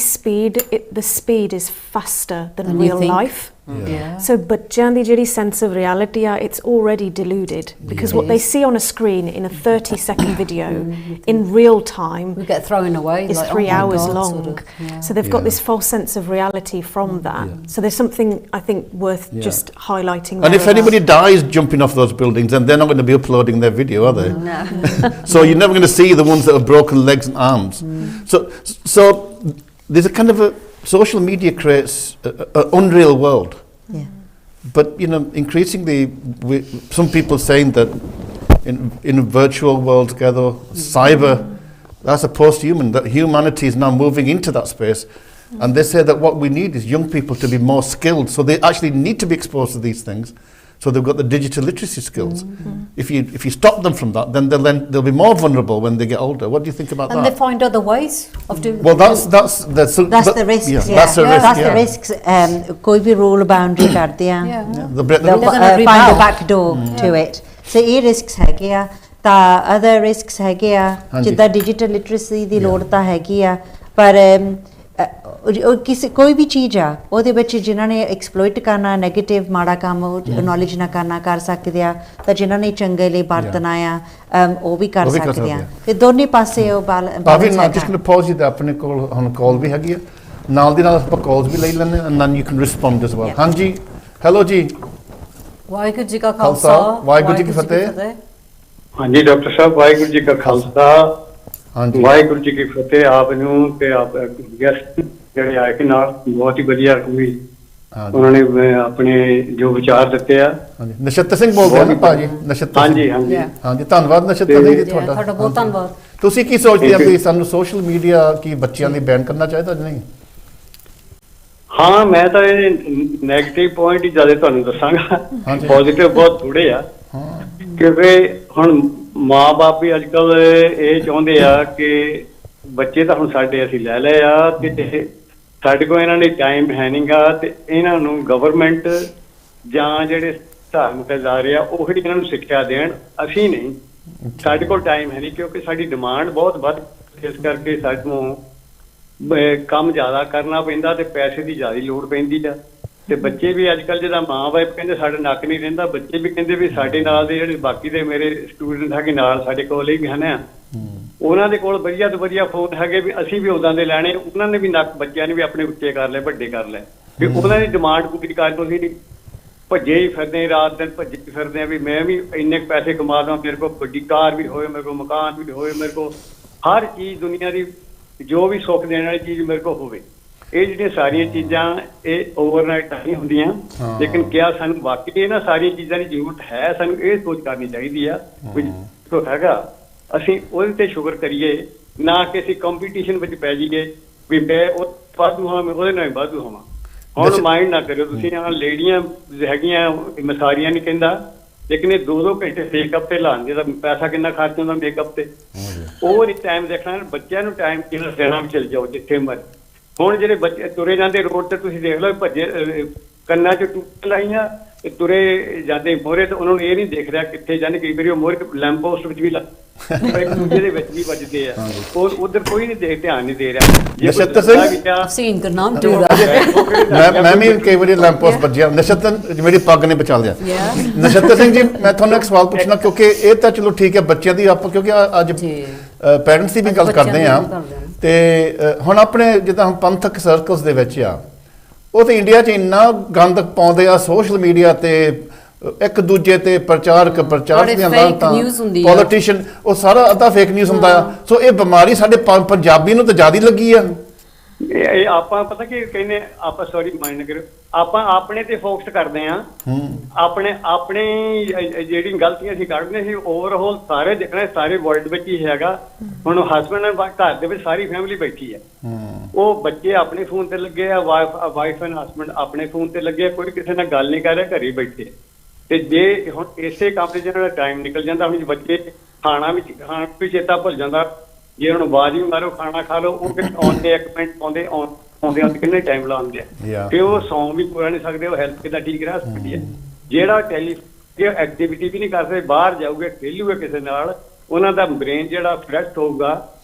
speed is faster than real life so ਬੱਚਿਆਂ ਦੀ ਜਿਹੜੀ sense of reality it's already deluded because what they see on a screen in a 30-second video in real time we get thrown away is like, 3 hours long sort of, so they've got this false sense of reality from that so there's something I think worth just highlighting and if anybody dies jumping off those buildings then they're not going to be uploading their video are they no so you're never going to see the ones that have broken legs and arms so there's a kind of a social media creates an unreal world but you know increasingly some people saying that in a virtual world together cyber That's a post-human, that humanity is now moving into that space. And they say that what we need is young people to be more skilled, so they actually need to be exposed to these things, so they've got the digital literacy skills. If you stop them from that, then they'll be more vulnerable when they get older. What do you think about that? And they find other ways of doing. Well, that's the risks. That's the risk. That's the risks. कोई भी rule boundary करते हैं. They'll find a back door to it. So ये risks हैगे आ. ता other risks हैगे आ. जिद्दां digital literacy ਦੀ ਲੋੜ ਤਾਂ ਹੈਗੀ ਆ, ਪਰ कोई भी चीज़ आ ਉਹਦੇ ਵਿੱਚ ਜਿਨ੍ਹਾਂ ਨੇ ਐਕਸਪਲੋਇਟ ਕਰਨਾ ਨੈਗੇਟਿਵ ਮਾੜਾ ਕੰਮ ਨੌਲੇਜ ਨਾ ਕਰਨਾ ਕਰ ਸਕਦੇ ਆ, ਤਾਂ ਜਿਨ੍ਹਾਂ ਨੇ ਚੰਗੇ ਲਈ ਵਰਤਣਾ ਆ ਉਹ ਵੀ ਕਰ ਸਕਦੇ ਆ, ਤੇ ਦੋਨੇ ਪਾਸੇ ਉਹ ਭਾਵੇਂ ਨਾ ਜਿਸ ਨੂੰ ਪੌਜ਼ ਦੇ ਆਪਣੇ ਕੋਲ ਹੁਣ ਕਾਲ ਵੀ ਹੈਗੀ ਆ, ਨਾਲ ਦੀ ਨਾਲ ਆਪਾਂ ਕਾਲਸ ਵੀ ਲੈ ਲੈਂਦੇ and then you can respond as well. ਹਾਂਜੀ, ਹੈਲੋ ਜੀ, ਵਾਹਿਗੁਰੂ ਜੀ ਕਾ ਖਾਲਸਾ, ਵਾਹਿਗੁਰੂ ਜੀ ਕੀ ਫਤਿਹ। ਹਾਂਜੀ ਡਾਕਟਰ ਸਾਹਿਬ, ਵਾਹਿਗੁਰੂ ਜੀ ਕਾ ਖਾਲਸਾ, ਵਾਹਿਗੁਰੂ ਜੀ ਕੀ ਫਤਿਹ। ਆਪ ਨੂੰ ਤੇ ਆਪ ਗੈਸਟ ਜਿਹੜੇ ਆਏ ਕਿ ਨਾਲ ਬਹੁਤ ਹੀ ਵਧੀਆ ਹੋਈ, ਉਹਨਾਂ ਨੇ ਆਪਣੇ ਜੋ ਵਿਚਾਰ ਦਿੱਤੇ ਆ। ਹਾਂਜੀ, ਨਛੱਤਰ ਸਿੰਘ ਬੋਲਦੇ ਆ ਭਾਜੀ, ਨਛੱਤਰ। ਹਾਂਜੀ ਹਾਂਜੀ ਹਾਂਜੀ, ਧੰਨਵਾਦ ਨਛੱਤਰ ਸਿੰਘ ਜੀ ਤੁਹਾਡਾ ਬਹੁਤ ਧੰਨਵਾਦ। ਤੁਸੀਂ ਕੀ ਸੋਚਦੇ ਆ ਕਿ ਸਾਨੂੰ ਸੋਸ਼ਲ ਮੀਡੀਆ ਕੀ ਬੱਚਿਆਂ ਲਈ ਬੈਨ ਕਰਨਾ ਚਾਹੀਦਾ ਜਾਂ ਨਹੀਂ? ਹਾਂ, ਮੈਂ ਤਾਂ ਇਹ ਨੈਗੇਟਿਵ ਪੁਆਇੰਟ ਹੀ ਜ਼ਿਆਦਾ ਤੁਹਾਨੂੰ ਦੱਸਾਂਗਾ, ਪੋਜ਼ਿਟਿਵ ਬਹੁਤ ਥੋੜੇ ਆ। ਕਿਉਂਕਿ ਹੁਣ ਮਾਂ-ਬਾਪ ਵੀ ਅੱਜ ਕੱਲ ਇਹ ਚਾਹੁੰਦੇ ਆ ਕਿ ਬੱਚੇ ਤਾਂ ਹੁਣ ਸਾਡੇ ਅਸੀਂ ਲੈ ਲਏ ਆ, ਤੇ ਸਾਡੇ ਕੋਲ ਇਹਨਾਂ ਲਈ ਟਾਈਮ ਹੈ ਨੀ ਗਾ, ਤੇ ਇਹਨਾਂ ਨੂੰ ਗਵਰਨਮੈਂਟ ਜਾਂ ਜਿਹੜੇ ਧਾਰਮਿਕ ਅਦਾਰੇ ਆ ਉਹ ਇਹਨਾਂ ਨੂੰ ਸਿੱਖਿਆ ਦੇਣ, ਅਸੀਂ ਨਹੀਂ। ਸਾਡੇ ਕੋਲ ਟਾਈਮ ਹੈ ਨਹੀਂ ਕਿਉਂਕਿ ਸਾਡੀ ਡਿਮਾਂਡ ਬਹੁਤ ਵੱਧ, ਇਸ ਕਰਕੇ ਸਾਨੂੰ ਕੰਮ ਜ਼ਿਆਦਾ ਕਰਨਾ ਪੈਂਦਾ ਤੇ ਪੈਸੇ ਦੀ ਜ਼ਿਆਦਾ ਲੋੜ ਪੈਂਦੀ ਆ। ਤੇ ਬੱਚੇ ਵੀ ਅੱਜ ਕੱਲ੍ਹ ਜਿੱਦਾਂ ਮਾਂ ਬਾਪ ਕਹਿੰਦੇ ਸਾਡਾ ਨੱਕ ਨਹੀਂ ਰਹਿੰਦਾ, ਬੱਚੇ ਵੀ ਕਹਿੰਦੇ ਵੀ ਸਾਡੇ ਨਾਲ ਦੇ ਜਿਹੜੇ ਬਾਕੀ ਦੇ ਮੇਰੇ ਸਟੂਡੈਂਟ ਹੈਗੇ ਨਾਲ ਸਾਡੇ ਕੋਲ ਹੀ ਹਨ, ਉਹਨਾਂ ਦੇ ਕੋਲ ਵਧੀਆ ਤੋਂ ਵਧੀਆ ਫੋਨ ਹੈਗੇ, ਵੀ ਅਸੀਂ ਵੀ ਉਦਾਂ ਦੇ ਲੈਣੇ। ਉਹਨਾਂ ਨੇ ਵੀ ਨੱਕ ਬੱਚਿਆਂ ਨੇ ਵੀ ਆਪਣੇ ਉੱਚੇ ਕਰ ਲਏ, ਵੱਡੇ ਕਰ ਲਏ, ਵੀ ਉਹਨਾਂ ਦੀ ਡਿਮਾਂਡ ਪੂਰੀ ਕਰ ਲਓ। ਅਸੀਂ ਭੱਜੇ ਹੀ ਫਿਰਦੇ, ਰਾਤ ਦਿਨ ਭੱਜੇ ਹੀ ਫਿਰਦੇ ਆ ਵੀ ਮੈਂ ਵੀ ਇੰਨੇ ਪੈਸੇ ਕਮਾ ਦਵਾਂ, ਮੇਰੇ ਕੋਲ ਵੱਡੀ ਕਾਰ ਵੀ ਹੋਵੇ, ਮੇਰੇ ਕੋਲ ਮਕਾਨ ਵੀ ਹੋਵੇ, ਮੇਰੇ ਕੋਲ ਹਰ ਚੀਜ਼ ਦੁਨੀਆ ਦੀ ਜੋ ਵੀ ਸੁੱਖ ਦੇਣ ਵਾਲੀ ਚੀਜ਼ ਮੇਰੇ ਕੋਲ ਹੋਵੇ। ਇਹ ਜਿਹੜੀਆਂ ਸਾਰੀਆਂ ਚੀਜ਼ਾਂ ਇਹ ਓਵਰਨਾਈਟ ਨਹੀਂ ਹੁੰਦੀਆਂ, ਲੇਕਿਨ ਕਿਆ ਸਾਨੂੰ ਵਾਕਈ ਇਹਨਾਂ ਸਾਰੀਆਂ ਚੀਜ਼ਾਂ ਦੀ ਜ਼ਰੂਰਤ ਹੈ? ਸਾਨੂੰ ਇਹ ਸੋਚ ਕਰਨੀ ਚਾਹੀਦੀ ਆ ਵੀ ਜੋ ਹੈਗਾ ਅਸੀਂ ਉਹਦੇ ਤੇ ਸ਼ੁਕਰ ਕਰੀਏ, ਨਾ ਕਿ ਅਸੀਂ ਕੰਪੀਟੀਸ਼ਨ ਵਿੱਚ ਪੈ ਜਾਈਏ ਵੀ ਮੈਂ ਉਹ ਵਾਧੂ ਹਾਂ, ਮੈਂ ਉਹਦੇ ਨਾਲ ਵਾਧੂ ਹੋਵਾਂ। ਹੁਣ ਮਾਈਂਡ ਨਾ ਕਰਿਓ ਤੁਸੀਂ, ਆਹ ਲੇਡੀਆਂ ਹੈਗੀਆਂ, ਮੈਂ ਸਾਰੀਆਂ ਨਹੀਂ ਕਹਿੰਦਾ, ਲੇਕਿਨ ਇਹ 2-2 ਘੰਟੇ ਮੇਕਅਪ ਤੇ ਲਾਉਂਦੇ, ਤਾਂ ਪੈਸਾ ਕਿੰਨਾ ਖਰਚ ਹੁੰਦਾ ਮੇਕਅਪ ਤੇ। ਉਹ ਨਹੀਂ ਟਾਈਮ ਦੇਖਣਾ, ਬੱਚਿਆਂ ਨੂੰ ਟਾਈਮ ਕਿੰਨਾ ਦੇਣਾ, ਵੀ ਚਲ ਜਾਓ ਜਿੱਥੇ ਮਰਜ਼ੀ। ਹੁਣ ਜਿਹੜੇ ਬੱਚੇ ਤੁਰੇ ਜਾਂਦੇ ਰੋਡ ਤੇ ਤੁਸੀਂ ਦੇਖ ਲਓ, ਭੱਜੇ ਕੰਨਾਂ 'ਚ ਟੂਟੀਆਂ ਲਾਈਆਂ ਤੇ ਤੁਰੇ ਜਾਂਦੇ ਮੋਹਰੇ, ਤੇ ਉਹਨਾਂ ਨੂੰ ਇਹ ਨਹੀਂ ਦੇਖ ਰਿਹਾ ਕਿੱਥੇ ਜਾਂਦੇ। ਕਈ ਵਾਰੀ ਉਹ ਮੋਹਰੇ ਲੈਂਪ ਪੋਸਟ ਵਿੱਚ ਵੀ ਇੱਕ ਦੂਜੇ ਦੇ ਵਿੱਚ ਵੀ ਵੱਜਦੇ ਆ, ਉਹ ਉਧਰ ਕੋਈ ਨਹੀਂ ਧਿਆਨ ਨਹੀਂ ਦੇ ਰਿਹਾ। ਨਛੱਤਰ ਸਿੰਘ, ਮੈਂ ਵੀ ਕਈ ਵਾਰੀ ਲੈਂਪ ਪੋਸਟ ਵੱਜਿਆ, ਨਛੱਤਰ ਮੇਰੀ ਪੱਗ ਨੇ ਬਚਾ ਲਿਆ। ਨਛੱਤਰ ਸਿੰਘ ਜੀ, ਮੈਂ ਤੁਹਾਨੂੰ ਇੱਕ ਸਵਾਲ ਪੁੱਛਣਾ, ਕਿਉਂਕਿ ਇਹ ਤਾਂ ਚਲੋ ਠੀਕ ਹੈ ਬੱਚਿਆਂ ਦੀ, ਆਪਾਂ ਕਿਉਂਕਿ ਅੱਜ ਪੈਰੈਂਟਸ ਦੀ ਵੀ ਗੱਲ ਕਰਦੇ ਆ, ਤੇ ਹੁਣ ਆਪਣੇ ਜਿੱਦਾਂ ਹੁਣ ਪੰਥਕ ਸਰਕਲਸ ਦੇ ਵਿੱਚ ਆ, ਉਹ ਤੇ ਇੰਡੀਆ 'ਚ ਇੰਨਾ ਗੰਦ ਪਾਉਂਦੇ ਆ ਸੋਸ਼ਲ ਮੀਡੀਆ ਤੇ, ਇੱਕ ਦੂਜੇ ਤੇ ਪ੍ਰਚਾਰਕ ਦੀਆਂ ਲਾਂਤਾਂ, ਪੋਲੀਟੀਸ਼ੀਅਨ, ਉਹ ਸਾਰਾ ਅੱਧਾ ਫੇਕ ਨਿਊਜ਼ ਹੁੰਦਾ ਆ। ਸੋ ਇਹ ਬਿਮਾਰੀ ਸਾਡੇ ਪੰਜਾਬੀ ਨੂੰ ਤਾਂ ਜ਼ਿਆਦਾ ਲੱਗੀ ਆ। ਇਹ ਆਪਾਂ ਪਤਾ ਕੀ ਕਹਿੰਦੇ, ਆਪਾਂ ਸੌਰੀ ਮਾਈਂਡ ਕਰਿਓ, ਆਪਾਂ ਆਪਣੇ ਤੇ ਫੋਕਸ ਕਰਦੇ ਆ, ਆਪਣੇ ਜਿਹੜੀ ਗਲਤੀਆਂ ਅਸੀਂ ਕੱਢਦੇ ਸੀ, ਓਵਰਆਲ ਸਾਰੇ ਦੇਖਣਾ ਸਾਰੇ ਵਰਲਡ ਵਿੱਚ ਹੀ ਹੈਗਾ। ਹੁਣ ਹਸਬੈਂਡ ਐਂਡ ਘਰ ਦੇ ਵਿੱਚ ਸਾਰੀ ਫੈਮਿਲੀ ਬੈਠੀ ਹੈ, ਉਹ ਬੱਚੇ ਆਪਣੇ ਫੋਨ ਤੇ ਲੱਗੇ ਆ, ਵਾਈਫ ਐਂਡ ਹਸਬੈਂਡ ਆਪਣੇ ਫੋਨ ਤੇ ਲੱਗੇ ਆ, ਕੋਈ ਕਿਸੇ ਨਾਲ ਗੱਲ ਨਹੀਂ ਕਰ ਰਿਹਾ, ਘਰੇ ਬੈਠੇ। ਤੇ ਜੇ ਹੁਣ ਇਸੇ ਕੰਮ ਤੇ ਜਿਹਨਾਂ ਦਾ ਟਾਈਮ ਨਿਕਲ ਜਾਂਦਾ, ਹੁਣ ਬੱਚੇ ਖਾਣਾ ਵੀ ਚੇਤਾ ਭੁੱਲ ਜਾਂਦਾ, ਜੇ ਹੁਣ ਆਵਾਜ਼ ਵੀ ਮਾਰੋ ਖਾਣਾ ਖਾ ਲਓ, ਉਹ ਆਉਂਦੇ 1 ਮਿੰਟ ਆਉਂਦੇ ਕਿੰਨੇ ਟਾਈਮ ਲਾਉਂਦੇ ਆ, ਤੇ ਉਹ ਸੌਂ ਵੀ ਪੂਰਾ ਨਹੀਂ ਸਕਦੇ, ਉਹ ਹੈਲਥ ਕਿੱਦਾਂ ਠੀਕ ਰਹਿ ਸਕਦੀ ਹੈ। ਜਿਹੜਾ ਐਕਟੀਵਿਟੀ ਵੀ ਨਹੀਂ ਕਰ ਸਕਦੇ, ਬਾਹਰ ਜਾਊਗੇ ਖੇਲੂਗੇ ਕਿਸੇ ਨਾਲ, ਉਹਨਾਂ ਦਾ ਬ੍ਰੇਨ ਜਿਹੜਾ ਫਰੈਸ਼ ਹੋਊਗਾ,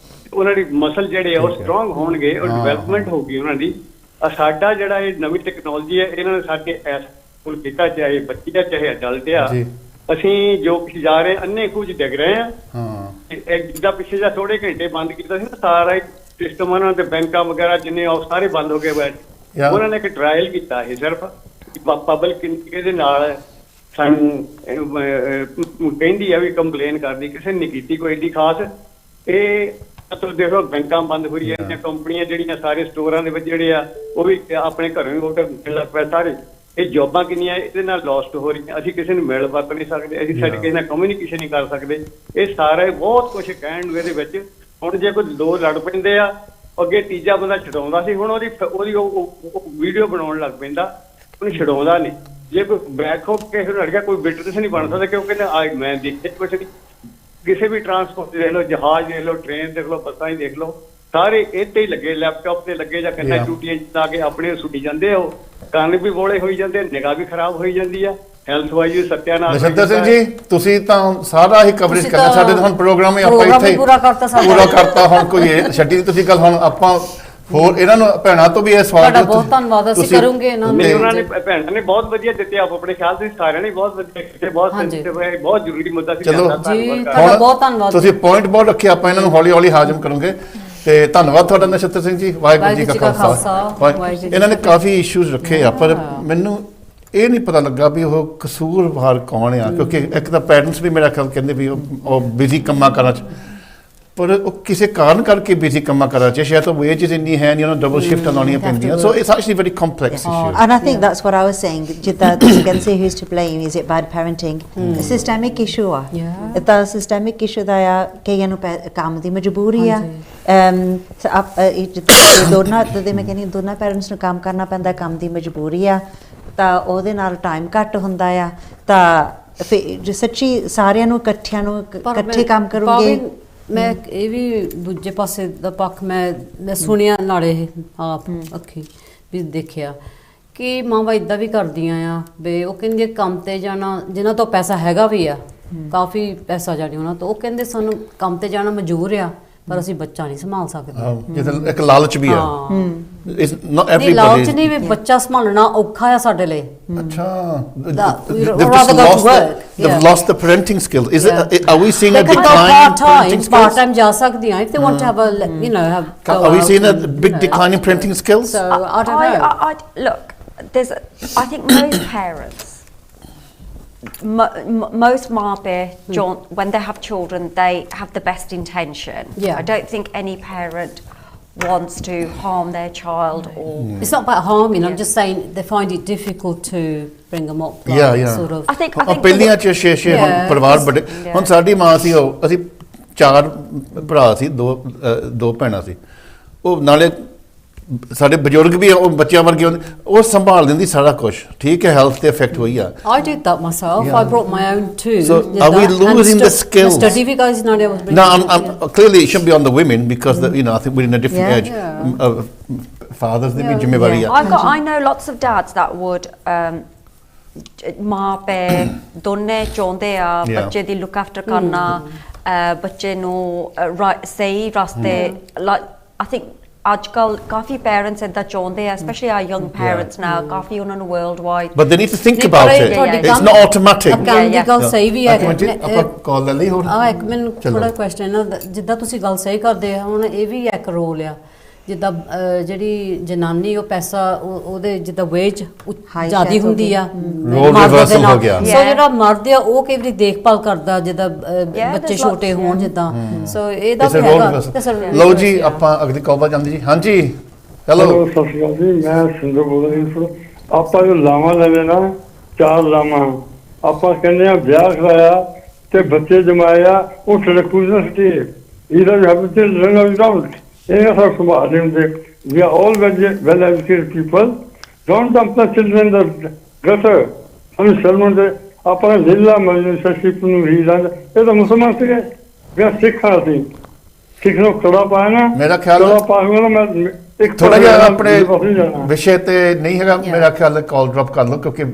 ਉਹਨਾਂ ਦੀ ਮਸਲ ਜਿਹੜੇ ਆ ਉਹ ਸਟਰੋਂਗ ਹੋਣਗੇ, ਉਹ ਡਿਵੈਲਪਮੈਂਟ ਹੋਊਗੀ ਉਹਨਾਂ ਦੀ। ਸਾਡਾ ਜਿਹੜਾ ਇਹ ਨਵੀਂ ਟੈਕਨੋਲੋਜੀ ਹੈ, ਇਹਨਾਂ ਨੇ ਸਾਡੇ ਐਸ ਕੀਤਾ, ਚਾਹੇ ਬੱਚੇ ਆ ਚਾਹੇ ਅਡਲਟ ਆ, ਅਸੀਂ ਜੋ ਕੁਝ ਜਾ ਰਹੇ ਅੰਨੇ ਕੁਝ ਡਿੱਗ ਰਹੇ ਆ। ਜਿੱਦਾਂ ਪਿੱਛੇ ਜਾਂ ਥੋੜੇ ਘੰਟੇ ਬੰਦ ਕੀਤਾ ਸੀ ਨਾ, ਸਾਰਾ ਸਿਸਟਮ ਉਹਨਾਂ ਦੇ ਬੈਂਕਾਂ ਵਗੈਰਾ ਜਿੰਨੇ ਉਹ ਸਾਰੇ ਬੰਦ ਹੋ ਗਏ ਬੈਠ। ਉਹਨਾਂ ਨੇ ਇੱਕ ਟਰਾਇਲ ਕੀਤਾ ਇਹ ਸਿਰਫ ਪਬਲਿਕ ਦੇ ਨਾਲ, ਸਾਨੂੰ ਕਹਿੰਦੀ ਆ ਵੀ ਕੰਪਲੇਨ ਕਰਦੀ, ਕਿਸੇ ਨੇ ਕੀਤੀ ਕੋਈ ਏਡੀ ਖਾਸ। ਇਹ ਮਤਲਬ ਦੇਖੋ ਬੈਂਕਾਂ ਬੰਦ ਹੋ ਰਹੀਆਂ, ਕੰਪਨੀਆਂ ਜਿਹੜੀਆਂ ਸਾਰੇ ਸਟੋਰਾਂ ਦੇ ਵਿੱਚ ਜਿਹੜੇ ਆ ਉਹ ਵੀ ਆਪਣੇ ਘਰੋਂ ਹੀ ਆਰਡਰ ਮਿਲਣ ਲੱਗ ਪਿਆ ਸਾਰੇ। ਇਹ ਜੋਬਾਂ ਕਿੰਨੀਆਂ ਇਹਦੇ ਨਾਲ ਲੋਸਟ ਹੋ ਰਹੀਆਂ, ਅਸੀਂ ਕਿਸੇ ਨੂੰ ਮਿਲ ਵਰਤ ਨਹੀਂ ਸਕਦੇ, ਅਸੀਂ ਸਾਡੇ ਕਿਸੇ ਨਾਲ ਕਮਿਊਨੀਕੇਸ਼ਨ ਨਹੀਂ ਕਰ ਸਕਦੇ। ਇਹ ਸਾਰਾ ਬਹੁਤ ਕੁਛ ਕਹਿਣ ਨੂੰ ਇਹਦੇ ਵਿੱਚ ਹੁਣ ਜੇ ਕੋਈ ਦੋ ਲੜ ਪੈਂਦੇ ਆ, ਅੱਗੇ ਤੀਜਾ ਬੰਦਾ ਛਡਾਉਂਦਾ ਸੀ, ਹੁਣ ਉਹਦੀ ਵੀਡੀਓ ਬਣਾਉਣ ਲੱਗ ਪੈਂਦਾ, ਉਹਨੂੰ ਛਡਾਉਂਦਾ ਨਹੀਂ। ਜੇ ਕੋਈ ਬੈਕ ਹੋ ਕਿਸੇ ਨੂੰ ਲੜ ਗਿਆ, ਕੋਈ ਬਿਟਨੈਸ ਨਹੀਂ ਬਣ ਸਕਦਾ, ਕਿਉਂਕਿ ਮੈਂ ਦੇਖਿਆ ਕੁਛ ਨਹੀਂ, ਕਿਸੇ ਵੀ ਟਰਾਂਸਪੋਰਟ ਦੇਖ ਲਓ, ਜਹਾਜ਼ ਦੇਖ ਲਓ, ਟ੍ਰੇਨ ਦੇਖ ਲਓ, ਬੱਸਾਂ ਹੀ ਦੇਖ ਲਓ, ਸਾਰੇ ਇੱਥੇ ਹੀ ਲੱਗੇ, ਲੈਪਟਾਪ ਤੇ ਲੱਗੇ ਜਾਂ ਕੰਨਾਂ ਟੂਟੀਆਂ ਲਾ ਕੇ ਆਪਣੇ ਸੁੱਟੀ ਜਾਂਦੇ ਆ। ਉਹ ਕੰਨ ਵੀ ਬੋਲੇ ਹੋਈ ਜਾਂਦੇ, ਨਿਗਾਹ ਵੀ ਖਰਾਬ ਹੋਈ ਜਾਂਦੀ ਆ, ਹੈਲਥ ਵਾਈਜ਼ ਸੱਤਿਆਨਾਸ਼। ਨਛੱਤਰ ਸਿੰਘ ਜੀ, ਤੁਸੀਂ ਤਾਂ ਸਾਰਾ ਹੀ ਕਵਰੇਜ ਕਰਨਾ, ਸਾਡੇ ਤਾਂ ਹੁਣ ਪ੍ਰੋਗਰਾਮ ਹੀ ਆਪਾਂ ਇੱਥੇ ਪੂਰਾ ਕਰਤਾ ਹੁਣ ਕੋਈ ਛੱਡੀ ਤੁਸੀਂ ਗੱਲ। ਹੁਣ ਆਪਾਂ ਹੋਰ ਇਹਨਾਂ ਨੂੰ ਭੈਣਾਂ ਤੋਂ ਵੀ ਇਹ ਸਵਾਲ ਤੁਹਾਡਾ ਬਹੁਤ ਧੰਨਵਾਦ ਅਸੀਂ ਕਰੂੰਗੇ ਇਹਨਾਂ ਨੂੰ। ਉਹਨਾਂ ਨੇ ਭੈਣਾਂ ਨੇ ਬਹੁਤ ਵਧੀਆ ਦਿੱਤੇ, ਆਪ ਆਪਣੇ ਖਿਆਲ ਦੇ ਸਾਰਿਆਂ ਨੇ ਬਹੁਤ ਵਧੀਆ ਕੀਤੇ, ਬਹੁਤ ਸੈਂਸਿਟਿਵ ਹੈ, ਬਹੁਤ ਜ਼ਰੂਰੀ ਮੁੱਦਾ ਸੀ। ਚਲੋ ਜੀ ਤੁਹਾਡਾ ਬਹੁਤ ਧੰਨਵਾਦ, ਤੁਸੀਂ ਪੁਆਇੰਟ ਬਹੁਤ ਰੱਖਿਆ, ਆਪਾਂ ਇਹਨਾਂ ਨੂੰ ਹੌਲੀ ਹੌਲੀ ਹਾਜ਼ਮ ਕਰੂੰਗੇ। ਤੇ ਧੰਨਵਾਦ ਤੁਹਾਡਾ ਨਛੱਤਰ ਸਿੰਘ ਜੀ, ਵਾਹਿਗੁਰੂ ਜੀ ਕਾ ਖਾਲਸਾ। ਇਹਨਾਂ ਨੇ ਕਾਫੀ ਇਸ਼ੂਜ਼ ਰੱਖੇ ਆ, ਪਰ ਮੈਨੂੰ ਇਹ ਨਹੀਂ ਪਤਾ ਲੱਗਾ ਵੀ ਉਹ ਕਸੂਰਵਾਰ ਕੌਣ ਆ, ਕਿਉਂਕਿ ਇੱਕ ਤਾਂ ਪੈਰੈਂਟਸ ਵੀ ਮੇਰਾ ਖਿਆਲ ਕਹਿੰਦੇ ਵੀ ਉਹ ਬਿਜ਼ੀ ਕੰਮਾਂ ਕਾਰਾਂ 'ਚ, ਪਰ ਉਹ ਕਿਸੇ ਕਾਰਨ ਕਰਕੇ ਬਿਜ਼ੀ ਕੰਮਾਂ ਕਾਰਾਂ 'ਚ, ਸ਼ਾਇਦ ਉਹ ਵੇਜਸ ਇੰਨੀ ਹੈ ਨਹੀਂ, ਉਹਨਾਂ ਡਬਲ ਸ਼ਿਫਟਾਂ ਲਾਉਣੀਆਂ ਪੈਂਦੀਆਂ। So it's actually very complex issue. And I think that's what I was saying, ਜਿੱਦਾਂ ਤੁਸੀਂ ਕਹਿੰਦੇ ਸੀ who's to blame, is it bad parenting? Systemic issue ਆ, ਇਹ ਤਾਂ systemic issue ਦਾ ਆ, ਕਈਆਂ ਨੂੰ ਕੰਮ ਦੀ ਮਜਬੂਰੀ ਆ, ਦੋਨਾਂ ਦੇ ਮੈਂ ਕਹਿੰਦੀ ਦੋਨਾਂ ਪੈਰੈਂਟਸ ਨੂੰ ਕੰਮ ਕਰਨਾ ਪੈਂਦਾ, ਕੰਮ ਦੀ ਮਜਬੂਰੀ ਆ, ਤਾਂ ਉਹਦੇ ਨਾਲ ਟਾਈਮ ਘੱਟ ਹੁੰਦਾ ਆ, ਤਾਂ ਫਿਰ ਸੱਚੀ ਸਾਰਿਆਂ ਨੂੰ ਇਕੱਠਿਆਂ ਨੂੰ ਇਕੱਠੇ ਕੰਮ ਕਰੋਗੇ। ਮੈਂ ਇਹ ਵੀ ਦੂਜੇ ਪਾਸੇ ਦਾ ਪੱਖ ਮੈਂ ਸੁਣਿਆ ਨਾਲੇ ਆਪ ਅੱਖੀ ਵੀ ਦੇਖਿਆ ਕਿ ਮਾਵਾਂ ਇਦਾਂ ਵੀ ਕਰਦੀਆਂ ਆ ਵੀ ਉਹ ਕਹਿੰਦੀ ਕੰਮ ਤੇ ਜਾਣਾ, ਜਿਨ੍ਹਾਂ ਤੋਂ ਪੈਸਾ ਹੈਗਾ ਵੀ ਆ, ਕਾਫੀ ਪੈਸਾ ਜਾਣੀ ਉਹਨਾਂ ਤੋਂ, ਉਹ ਕਹਿੰਦੇ ਸਾਨੂੰ ਕੰਮ ਤੇ ਜਾਣਾ ਮਜਬੂਰ ਆ, ਪਰ ਅਸੀਂ ਬੱਚਾ ਨਹੀਂ ਸੰਭਾਲ ਸਕਦੇ। ਇੱਕ ਲਾਲਚ ਵੀ ਆ, ਇਟਸ ਨਾਟ ਐਵਰੀਬਾਡੀ। ਲਾਲਚ ਨਹੀਂ ਵੀ ਬੱਚਾ ਸੰਭਾਲਣਾ ਔਖਾ ਆ ਸਾਡੇ ਲਈ। ਅੱਛਾ, they've lost the parenting skill. Are we seeing a decline in parenting skills? Part time ਜਾ ਸਕਦੀਆਂ if they want to have a are we seeing a big decline in parenting skills? So I don't know. Look, I think most parents, most when they have children, they have the best intention. Yeah. I don't think any parent wants to harm their child or it's not about harming. I'm just saying they find it difficult to bring them up. Sort of. I think ਪਹਿਲੀਆਂ 'ਚ ਛੇ ਹੁਣ ਪਰਿਵਾਰ ਵੱਡੇ, ਹੁਣ ਸਾਡੀ ਮਾਂ ਸੀ, ਉਹ ਅਸੀਂ 4 ਭਰਾ ਸੀ, ਦੋ ਭੈਣਾਂ ਸੀ, ਉਹ ਨਾਲੇ ਸਾਡੇ ਬਜ਼ੁਰਗ ਵੀ ਉਹ ਬੱਚਿਆਂ ਵਰਗੇ ਹੁੰਦੇ, ਉਹ ਸੰਭਾਲ ਦਿੰਦੀ ਸਾਰਾ ਕੁਝ, ਠੀਕ ਹੈ, ਹੈਲਥ ਤੇ ਇਫੈਕਟ ਹੋਈ ਆ। I did that myself. I brought my own too. So are we losing the skills? Study you guys not able to bring. No, I'm clearly it shouldn't be on the women because I think we're in a different age. Fathers ਦੀ ਵੀ ਜ਼ਿੰਮੇਵਾਰੀ ਆ। I know lots of dads that would ਮਾਂ ਪੇ ਦੋਨੇ ਚਾਹੁੰਦੇ ਆ ਬੱਚੇ ਦੀ look after ਕਰਨਾ, ਬੱਚੇ ਨੂੰ ਸਹੀ ਰਸਤੇ, I think ਅੱਜ ਕੱਲ ਕਾਫੀ ਪੈਰੈਂਟਸ ਇਦਾਂ ਚਾਹੁੰਦੇ ਆ, ਸਪੈਸ਼ਲੀ ਆਰ ਯੰਗ ਪੈਰੈਂਟਸ ਨਾਓ, ਕਾਫੀ ਉਹਨਾਂ ਨੂੰ world wide. But they need to think about it. It's not automatic. ਦੀ ਗੱਲ ਸਹੀ ਵੀ ਹੈ। ਆਪਾਂ ਕਾਲ ਲੈ ਲਈ ਹੋਰ। ਇੱਕ ਮੈਨੂੰ ਥੋੜਾ ਕੁਐਸਚਨ, ਜਿੱਦਾਂ ਤੁਸੀਂ ਗੱਲ ਸਹੀ ਕਰਦੇ ਆ, ਹੁਣ ਇਹ ਵੀ ਇੱਕ ਰੋਲ ਆ, ਜਿੱਦਾਂ ਜਿਹੜੀ ਜਨਾਨੀ ਉਹ ਪੈਸਾ ਉਹਦੇ ਜਿੱਦਾਂ ਵੇਜ ਜ਼ਿਆਦੀ ਹੁੰਦੀ ਆ, ਹੋ ਗਿਆ। ਸੋ ਜਿਹੜਾ ਮਰਦ ਆ ਉਹ ਕਈ ਵਾਰੀ ਦੇਖਭਾਲ ਕਰਦਾ, ਜਿੱਦਾਂ ਬੱਚੇ ਛੋਟੇ ਹੋਣ ਜਿੱਦਾਂ, ਸੋ ਇਹਦਾ ਵੀ ਹੈਗਾ। ਲਓ ਜੀ, ਆਪਾਂ ਅਗਲੀ ਕਾਲ ਜਾਂਦੀ ਜੀ। ਹਾਂਜੀ, ਹੈਲੋ, ਸਤਿ ਸ਼੍ਰੀ ਅਕਾਲ ਜੀ, ਮੈਂ ਸਿੰਧੂ ਬੋਲ ਰਹੀ ਹਾਂ। ਆਪਾਂ ਜੋ ਲਾਵਾਂ ਲੈਂਦੇ ਨਾ, 4 ਲਾਵਾਂ, ਆਪਾਂ ਕਹਿੰਦੇ ਆ ਵਿਆਹ ਕਰਾਇਆ ਤੇ ਬੱਚੇ ਜਮਾਇਆ, ਉਹ ਟ੍ਰੈਕੂਜ਼ਨਸਟੀ ਇਹਦਾ ਵੀ ਹੱਥ ਤੇ ਰੰਗਾ ਵਿਦਾਊਟ ਇਹ ਸਭ ਸੰਭਾਲ ਨਹੀਂ ਹੁੰਦੇ। We are all well educated people. Don't dump the children in the gutter. ਸਾਨੂੰ ਸ਼ਰਮ ਦੇ ਆਪਾਂ ਜ਼ਿਲ੍ਹਾ ਮੈਜਿਸਟ੍ਰੇਟ ਨੂੰ ਹੀ ਜਾਂਦੇ, ਇਹ ਤਾਂ ਮੁਸਲਮਾਨ ਸੀਗੇ, ਮੈਂ ਸਿੱਖਾਂ ਸੀ, ਸਿੱਖ ਨੂੰ ਕੜਾ ਪਾਇਆ ਨਾ, ਮੇਰਾ ਖਿਆਲ ਕੜਾ ਪਾ ਕੇ ਮੈਂ ਇੱਕ ਥੋੜਾ ਜਿਹਾ ਆਪਣੇ ਵਿਸ਼ੇ ਤੇ ਨਹੀਂ ਹੈਗਾ, ਮੇਰਾ ਖਿਆਲ ਕਾਲ ਡ੍ਰੌਪ ਕਰ ਲਓ ਕਿਉਂਕਿ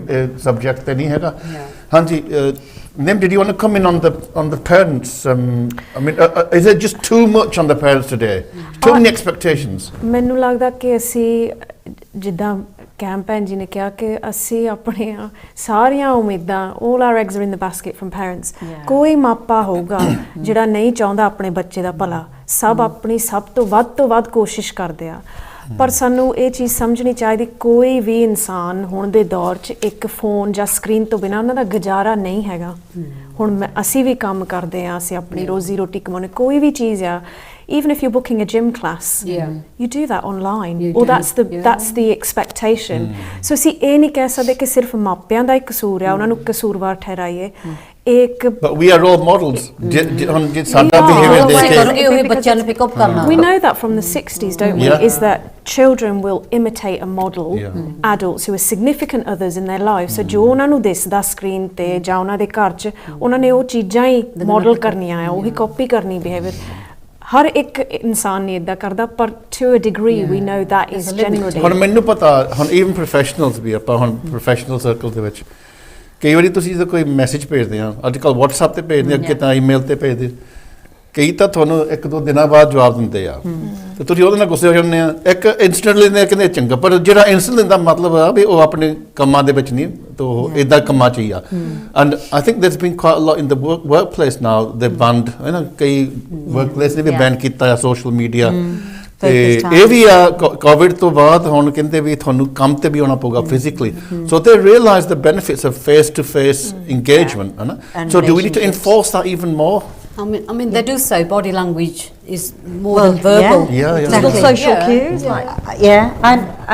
ਸਬਜੈਕਟ ਤੇ ਨਹੀਂ ਹੈਗਾ। ਹਾਂਜੀ, Nim, did you want to come in on the parents? I mean, is it just too much on the parents today? Too many expectations? ਮੈਨੂੰ ਲੱਗਦਾ ਕਿ ਅਸੀਂ ਜਿੱਦਾਂ ਕੈਂਪੇਨ ਜੀ ਨੇ ਕਿਹਾ ਕਿ ਅਸੀਂ ਆਪਣੀਆਂ ਸਾਰੀਆਂ ਉਮੀਦਾਂ, all our eggs are in the basket from parents. ਕੋਈ ਮਾਪਾ ਹੋਊਗਾ ਜਿਹੜਾ ਨਹੀਂ ਚਾਹੁੰਦਾ ਆਪਣੇ ਬੱਚੇ ਦਾ ਭਲਾ, ਸਭ ਆਪਣੀ ਸਭ ਤੋਂ ਵੱਧ ਕੋਸ਼ਿਸ਼ ਕਰਦੇ ਆ, ਪਰ ਸਾਨੂੰ ਇਹ ਚੀਜ਼ ਸਮਝਣੀ ਚਾਹੀਦੀ, ਕੋਈ ਵੀ ਇਨਸਾਨ ਹੁਣ ਦੇ ਦੌਰ 'ਚ ਇੱਕ ਫੋਨ ਜਾਂ ਸਕਰੀਨ ਤੋਂ ਬਿਨਾਂ ਉਹਨਾਂ ਦਾ ਗੁਜ਼ਾਰਾ ਨਹੀਂ ਹੈਗਾ। ਹੁਣ ਅਸੀਂ ਵੀ ਕੰਮ ਕਰਦੇ ਹਾਂ, ਅਸੀਂ ਆਪਣੀ ਰੋਜ਼ੀ ਰੋਟੀ ਕਮਾਉਣੇ, ਕੋਈ ਵੀ ਚੀਜ਼ ਆ, even if you're booking a gym class, you do that online, or that's the expectation. So ਅਸੀਂ ਇਹ ਨਹੀਂ ਕਹਿ ਸਕਦੇ ਕਿ ਸਿਰਫ ਮਾਪਿਆਂ ਦਾ ਹੀ ਕਸੂਰ ਆ, ਉਹਨਾਂ ਨੂੰ ਕਸੂਰਵਾਰ ਠਹਿਰਾਈਏ। ਇੱਕ but we are role models ਹੁਣ ਜੇ ਸਾਡਾ ਬਿਹੇਵੀਅਰ ਦੇਖ ਕੇ ਕਰੋਗੇ ਉਹ ਬੱਚਿਆਂ ਨੂੰ ਪਿਕ ਅਪ ਕਰਨਾ we know that from the 60s, don't we? Is that children will imitate a model adults who are significant others in their lives. So ਜੋ ਉਹਨਾਂ ਨੂੰ ਦਿਸਦਾ ਸਕਰੀਨ ਤੇ ਜਾਂ ਉਹਨਾਂ ਦੇ ਘਰ 'ਚ ਉਹਨਾਂ ਨੇ ਉਹ ਚੀਜ਼ਾਂ ਹੀ ਮਾਡਲ ਕਰਨੀਆਂ ਆ, ਉਹੀ ਕਾਪੀ ਕਰਨੀ ਬਿਹੇਵੀਅਰ। ਹਰ ਇੱਕ ਇਨਸਾਨ ਨਹੀਂ ਇੱਦਾਂ ਕਰਦਾ, ਪਰ to a degree we know that is generally। ਹੁਣ ਮੈਨੂੰ ਪਤਾ ਹੁਣ ਈਵਨ ਪ੍ਰੋਫੈਸ਼ਨਲਸ ਵੀ ਆਪਾਂ ਹੁਣ ਪ੍ਰੋਫੈਸ਼ਨਲ ਸਰਕਲ ਦੇ ਵਿੱਚ ਕਈ ਵਾਰੀ ਤੁਸੀਂ ਜਦੋਂ ਕੋਈ ਮੈਸੇਜ ਭੇਜਦੇ ਆ ਅੱਜ ਕੱਲ੍ਹ WhatsApp ਤੇ ਭੇਜਦੇ ਅੱਗੇ ਤਾਂ ਈਮੇਲ ਤੇ ਭੇਜਦੇ ਕਈ ਤਾਂ ਤੁਹਾਨੂੰ 1-2 ਦਿਨਾਂ ਬਾਅਦ ਜਵਾਬ ਦਿੰਦੇ ਆ ਤੇ ਤੁਸੀਂ ਉਹਦੇ ਨਾਲ ਗੁੱਸੇ ਹੋ ਜਾਂਦੇ ਆ ਇੱਕ ਇੰਸਟੈਂਟਲੀ ਨੇ ਕਹਿੰਦੇ ਚੰਗਾ ਪਰ ਜਿਹੜਾ ਇੰਸਟੈਂਟ ਦਾ ਮਤਲਬ ਆ ਵੀ ਉਹ ਆਪਣੇ ਕੰਮਾਂ ਦੇ ਵਿੱਚ ਨਹੀਂ ਤਾਂ ਉਹ ਇਦਾਂ ਕੰਮਾਂ 'ਚ ਹੀ ਆ and I think there's been quite a lot in the workplace now ਦੇ ਬੰਦ ਹੈ ਨਾ ਕਈ ਵਰਕਪਲੇਸ ਨੇ ਵੀ ਬੈਨ ਕੀਤਾ ਆ ਸੋਸ਼ਲ ਮੀਡੀਆ ਤੇ ਇਹ ਵੀ ਆ ਕੋਵਿਡ ਤੋਂ ਬਾਅਦ ਹੁਣ ਕਹਿੰਦੇ ਵੀ ਤੁਹਾਨੂੰ ਕੰਮ ਤੇ ਵੀ ਆਉਣਾ ਪਊਗਾ physically so they realize the benefits of face to face engagement ਹੈ ਨਾ so do we need to enforce that even more? I mean, they do say body language is more than verbal. Yeah. Exactly. Social cues.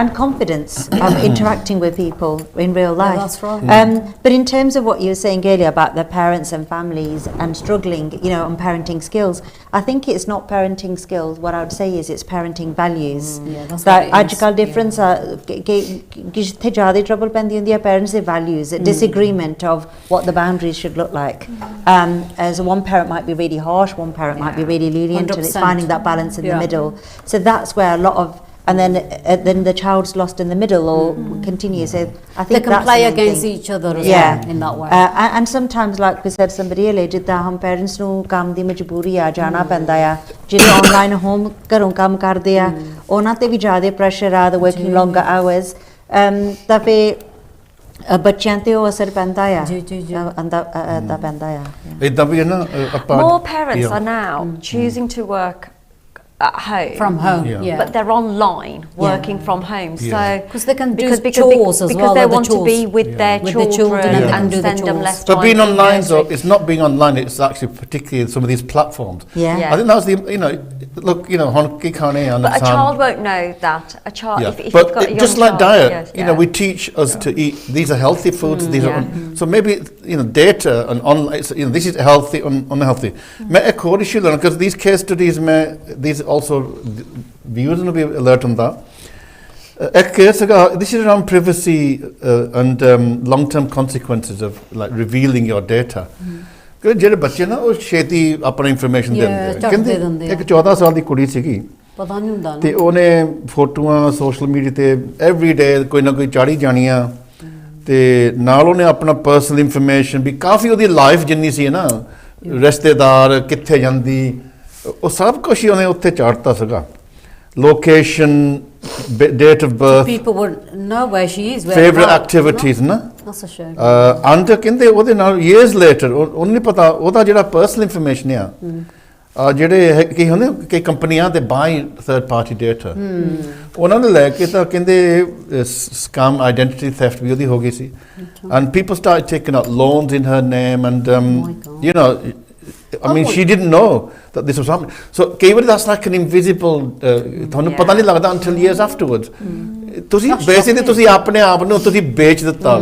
And confidence of interacting with people in real life. Yeah, that's right. But in terms of what you were saying earlier about the parents and families and struggling, on parenting skills, I think it's not parenting skills. What I would say is it's parenting values. That's that ajkal difference kithe zyada trouble pendi hundi hai parents' values, a disagreement of what the boundaries should look like. As one parent might be really harsh, one parent might be really lenient, 100%. And it's finding that balance in the middle. So that's where a lot of, and then the child's lost in the middle or continues. So I think they can play against each other as well in that way. And sometimes, like we said, somebody earlier, ਜਿੱਦਾਂ ਹਮ parents ਨੂੰ ਕੰਮ ਦੀ ਮਜਬੂਰੀ ਆ ਜਾਣਾ ਪੈਂਦਾ ਆ ਜਿਹੜੇ online home ਘਰੋਂ ਕੰਮ ਕਰਦੇ ਆ ਉਹਨਾਂ ਤੇ ਵੀ ਜ਼ਿਆਦਾ ਪ੍ਰੈਸ਼ਰ ਆ the working longer hours ਤਾਂ ਫਿਰ ਬੱਚਿਆਂ ਤੇ ਉਹ ਅਸਰ ਪੈਂਦਾ ਆ ਅੰਦਾ ਪੈਂਦਾ ਆ ਇਦਾਂ ਵੀ ਹੈ ਨਾ ਆਪਾਂ more parents are now choosing to work at home from home but they're online working from home so because they can do chores as well they want to be with their children and send them less time but being online so it's not being online it's actually particularly some of these platforms I think that's the look ਹੁਣ ਕੀ ਖਾਣੇ ਆ but a child won't know that a child if but you've got a young just like child, diet we teach us to eat these are healthy foods these are so maybe data and online this is healthy unhealthy ਮੈਂ ਇੱਕ ਹੋਰ issue ਲੈਣਾ because these case studies these also viewers will be alert on that ਇੱਕ case this is around privacy and long-term consequences of like revealing your data ਕਿ ਜਿਹੜੇ ਬੱਚੇ ਨਾ ਉਹ ਛੇਤੀ ਆਪਣੀ ਇਨਫੋਰਮੇਸ਼ਨ ਦਿੰਦੇ ਕਹਿੰਦੇ ਇੱਕ 14 ਸਾਲ ਦੀ ਕੁੜੀ ਸੀਗੀ ਪਤਾ ਨਹੀਂ ਹੁੰਦਾ ਤੇ ਉਹਨੇ ਫੋਟੋਆਂ ਸੋਸ਼ਲ ਮੀਡੀਆ ਤੇ ਐਵਰੀ ਡੇ ਕੋਈ ਨਾ ਕੋਈ ਚਾੜੀ ਜਾਣੀਆਂ ਤੇ ਨਾਲ ਉਹਨੇ ਆਪਣਾ ਪਰਸਨਲ ਇਨਫੋਰਮੇਸ਼ਨ ਵੀ ਕਾਫੀ ਉਹਦੀ ਲਾਈਫ ਜਿੰਨੀ ਸੀ ਨਾ ਰਿਸ਼ਤੇਦਾਰ ਕਿੱਥੇ ਜਾਂਦੀ ਉਹ ਸਭ ਕੁਝ ਹੀ ਉਹਨੇ ਉੱਥੇ ਚਾੜਤਾ ਸੀਗਾ location date of birth people would know where she is favorite activities na that's a shame and ਕਹਿੰਦੇ ਉਹਦੇ ਨਾਲ years later ਉਹਨੂੰ ਨਹੀਂ ਪਤਾ ਉਹਦਾ ਜਿਹੜਾ ਪਰਸਨਲ ਇਨਫੋਰਮੇਸ਼ਨ ਆ ਜਿਹੜੇ ਕੀ ਹੁੰਦੇ ਕਈ ਕੰਪਨੀਆਂ ਦੇ ਬਾਈ ਥਰਡ ਪਾਰਟੀ ਡੇਟਾ ਉਹਨਾਂ ਨੇ ਲੈ ਕੇ ਤਾਂ ਕਹਿੰਦੇ ਸਕੈਮ ਆਈਡੈਂਟੀਟੀ ਥੈਫਟ ਵੀ ਉਹਦੀ ਹੋ ਗਈ ਸੀ and people started taking out loans in her name and I mean she didn't know that this was happening so ਕਈ ਵਾਰੀ that's like an invisible ਤੁਹਾਨੂੰ ਪਤਾ ਨਹੀਂ ਲੱਗਦਾ until years afterwards ਤੁਸੀਂ basically ਤੁਸੀਂ ਆਪਣੇ ਆਪ ਨੂੰ ਤੁਸੀਂ ਵੇਚ ਦਿੱਤਾ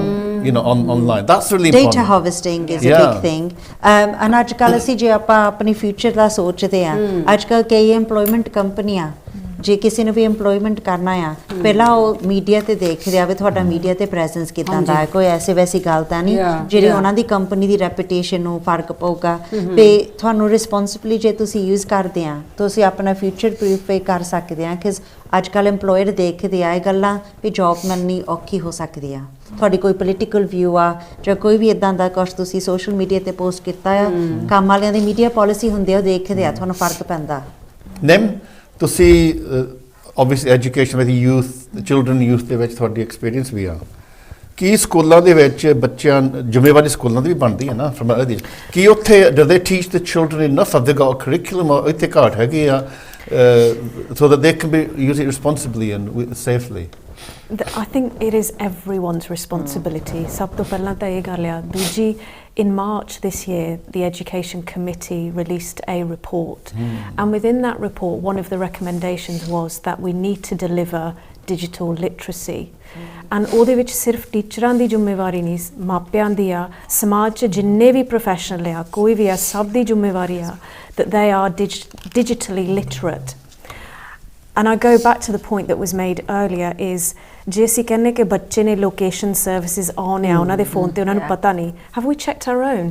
online that's really important data harvesting is a big thing and ਅੱਜ ਕੱਲ੍ਹ ਅਸੀਂ ਜੇ ਆਪਾਂ ਆਪਣੀ ਫਿਊਚਰ ਦਾ ਸੋਚਦੇ ਆ ਅੱਜ ਕੱਲ੍ਹ ਕਈ employment ਕੰਪਨੀਆਂ ਜੇ ਕਿਸੇ ਨੂੰ ਵੀ employment ਕਰਨਾ ਆ ਪਹਿਲਾਂ ਉਹ ਮੀਡੀਆ ਤੇ ਦੇਖਦੇ ਆ ਵੀ ਤੁਹਾਡਾ ਮੀਡੀਆ ਤੇ ਪ੍ਰੈਜ਼ੈਂਸ ਕਿੱਦਾਂ ਦਾ ਹੈ ਕੋਈ ਐਸੀ ਵੈਸੀ ਗੱਲ ਤਾਂ ਨਹੀਂ ਜਿਹੜੀ ਉਹਨਾਂ ਦੀ ਕੰਪਨੀ ਦੀ ਰੈਪੂਟੇਸ਼ਨ ਨੂੰ ਫਰਕ ਪਊਗਾ ਤੇ ਤੁਹਾਨੂੰ ਰਿਸਪੌਂਸਿਬਿਲੀ ਜੇ ਤੁਸੀਂ ਯੂਜ਼ ਕਰਦੇ ਆ ਤੁਸੀਂ ਆਪਣਾ ਫਿਊਚਰ ਪ੍ਰੂਫ ਕਰ ਸਕਦੇ ਆ ਕਿ ਅੱਜ ਕੱਲ੍ਹ EMPLOYER ਦੇਖਦੇ ਆ ਇਹ ਗੱਲਾਂ ਵੀ ਜੌਬ ਮਿਲਣੀ ਔਖੀ ਹੋ ਸਕਦੀ ਆ ਤੁਹਾਡੀ ਕੋਈ ਪੋਲੀਟੀਕਲ ਵਿਊ ਆ ਜਾਂ ਕੋਈ ਵੀ ਇਦਾਂ ਦਾ ਕੁਛ ਤੁਸੀਂ ਸੋਸ਼ਲ ਮੀਡੀਆ ਤੇ ਪੋਸਟ ਕੀਤਾ ਆ ਕੰਮ ਵਾਲਿਆਂ ਦੀ ਮੀਡੀਆ ਪਾਲਿਸੀ ਹੁੰਦੀ ਆ ਉਹ ਦੇਖਦੇ ਆ ਤੁਹਾਨੂੰ ਫਰਕ ਪੈਂਦਾ ਨਿੰਮ ਤੁਸੀਂ obviously ਐਜੂਕੇਸ਼ਨ ਵਿੱਚ ਚਿਲਡਰਨ ਯੂਥ ਦੇ ਵਿੱਚ ਤੁਹਾਡੀ ਐਕਸਪੀਰੀਅੰਸ ਵੀ ਆ ਕੀ ਸਕੂਲਾਂ ਦੇ ਵਿੱਚ ਬੱਚਿਆਂ ਜ਼ਿੰਮੇਵਾਰੀ ਸਕੂਲਾਂ ਦੀ ਵੀ ਬਣਦੀ ਹੈ ਨਾ ਫਰਮ ਅਦਰ ਕੀ ਉੱਥੇ do they teach the children enough have they got a curriculum or ਇੱਥੇ ਘਾਟ ਹੈਗੀ ਆ so that they can be use it responsibly and safely I think it is everyone's responsibility ਸਭ ਤੋਂ ਪਹਿਲਾਂ ਤਾਂ ਇਹ ਗੱਲ ਆ ਦੂਜੀ in March this year the Education Committee released a report and within that report one of the recommendations was that we need to deliver digital literacy and ਉਹਦੇ ਵਿੱਚ ਸਿਰਫ ਟੀਚਰਾਂ ਦੀ ਜ਼ਿੰਮੇਵਾਰੀ ਨਹੀਂ ਮਾਪਿਆਂ ਦੀ ਆ ਸਮਾਜ 'ਚ ਜਿੰਨੇ ਵੀ ਪ੍ਰੋਫੈਸ਼ਨਲ ਆ ਕੋਈ ਵੀ ਆ ਸਭ ਦੀ ਜ਼ਿੰਮੇਵਾਰੀ ਆ that they are digitally literate. And I go back to the point that was made earlier is ਜੇ ਅਸੀਂ ਕਹਿੰਦੇ ਕਿ ਬੱਚੇ ਨੇ ਲੋਕੇਸ਼ਨ ਸਰਵਿਸਿਜ਼ ਆਨ ਆ ਉਹਨਾਂ ਦੇ ਫੋਨ ਤੇ ਉਹਨਾਂ ਨੂੰ ਪਤਾ ਨਹੀਂ have we checked our own?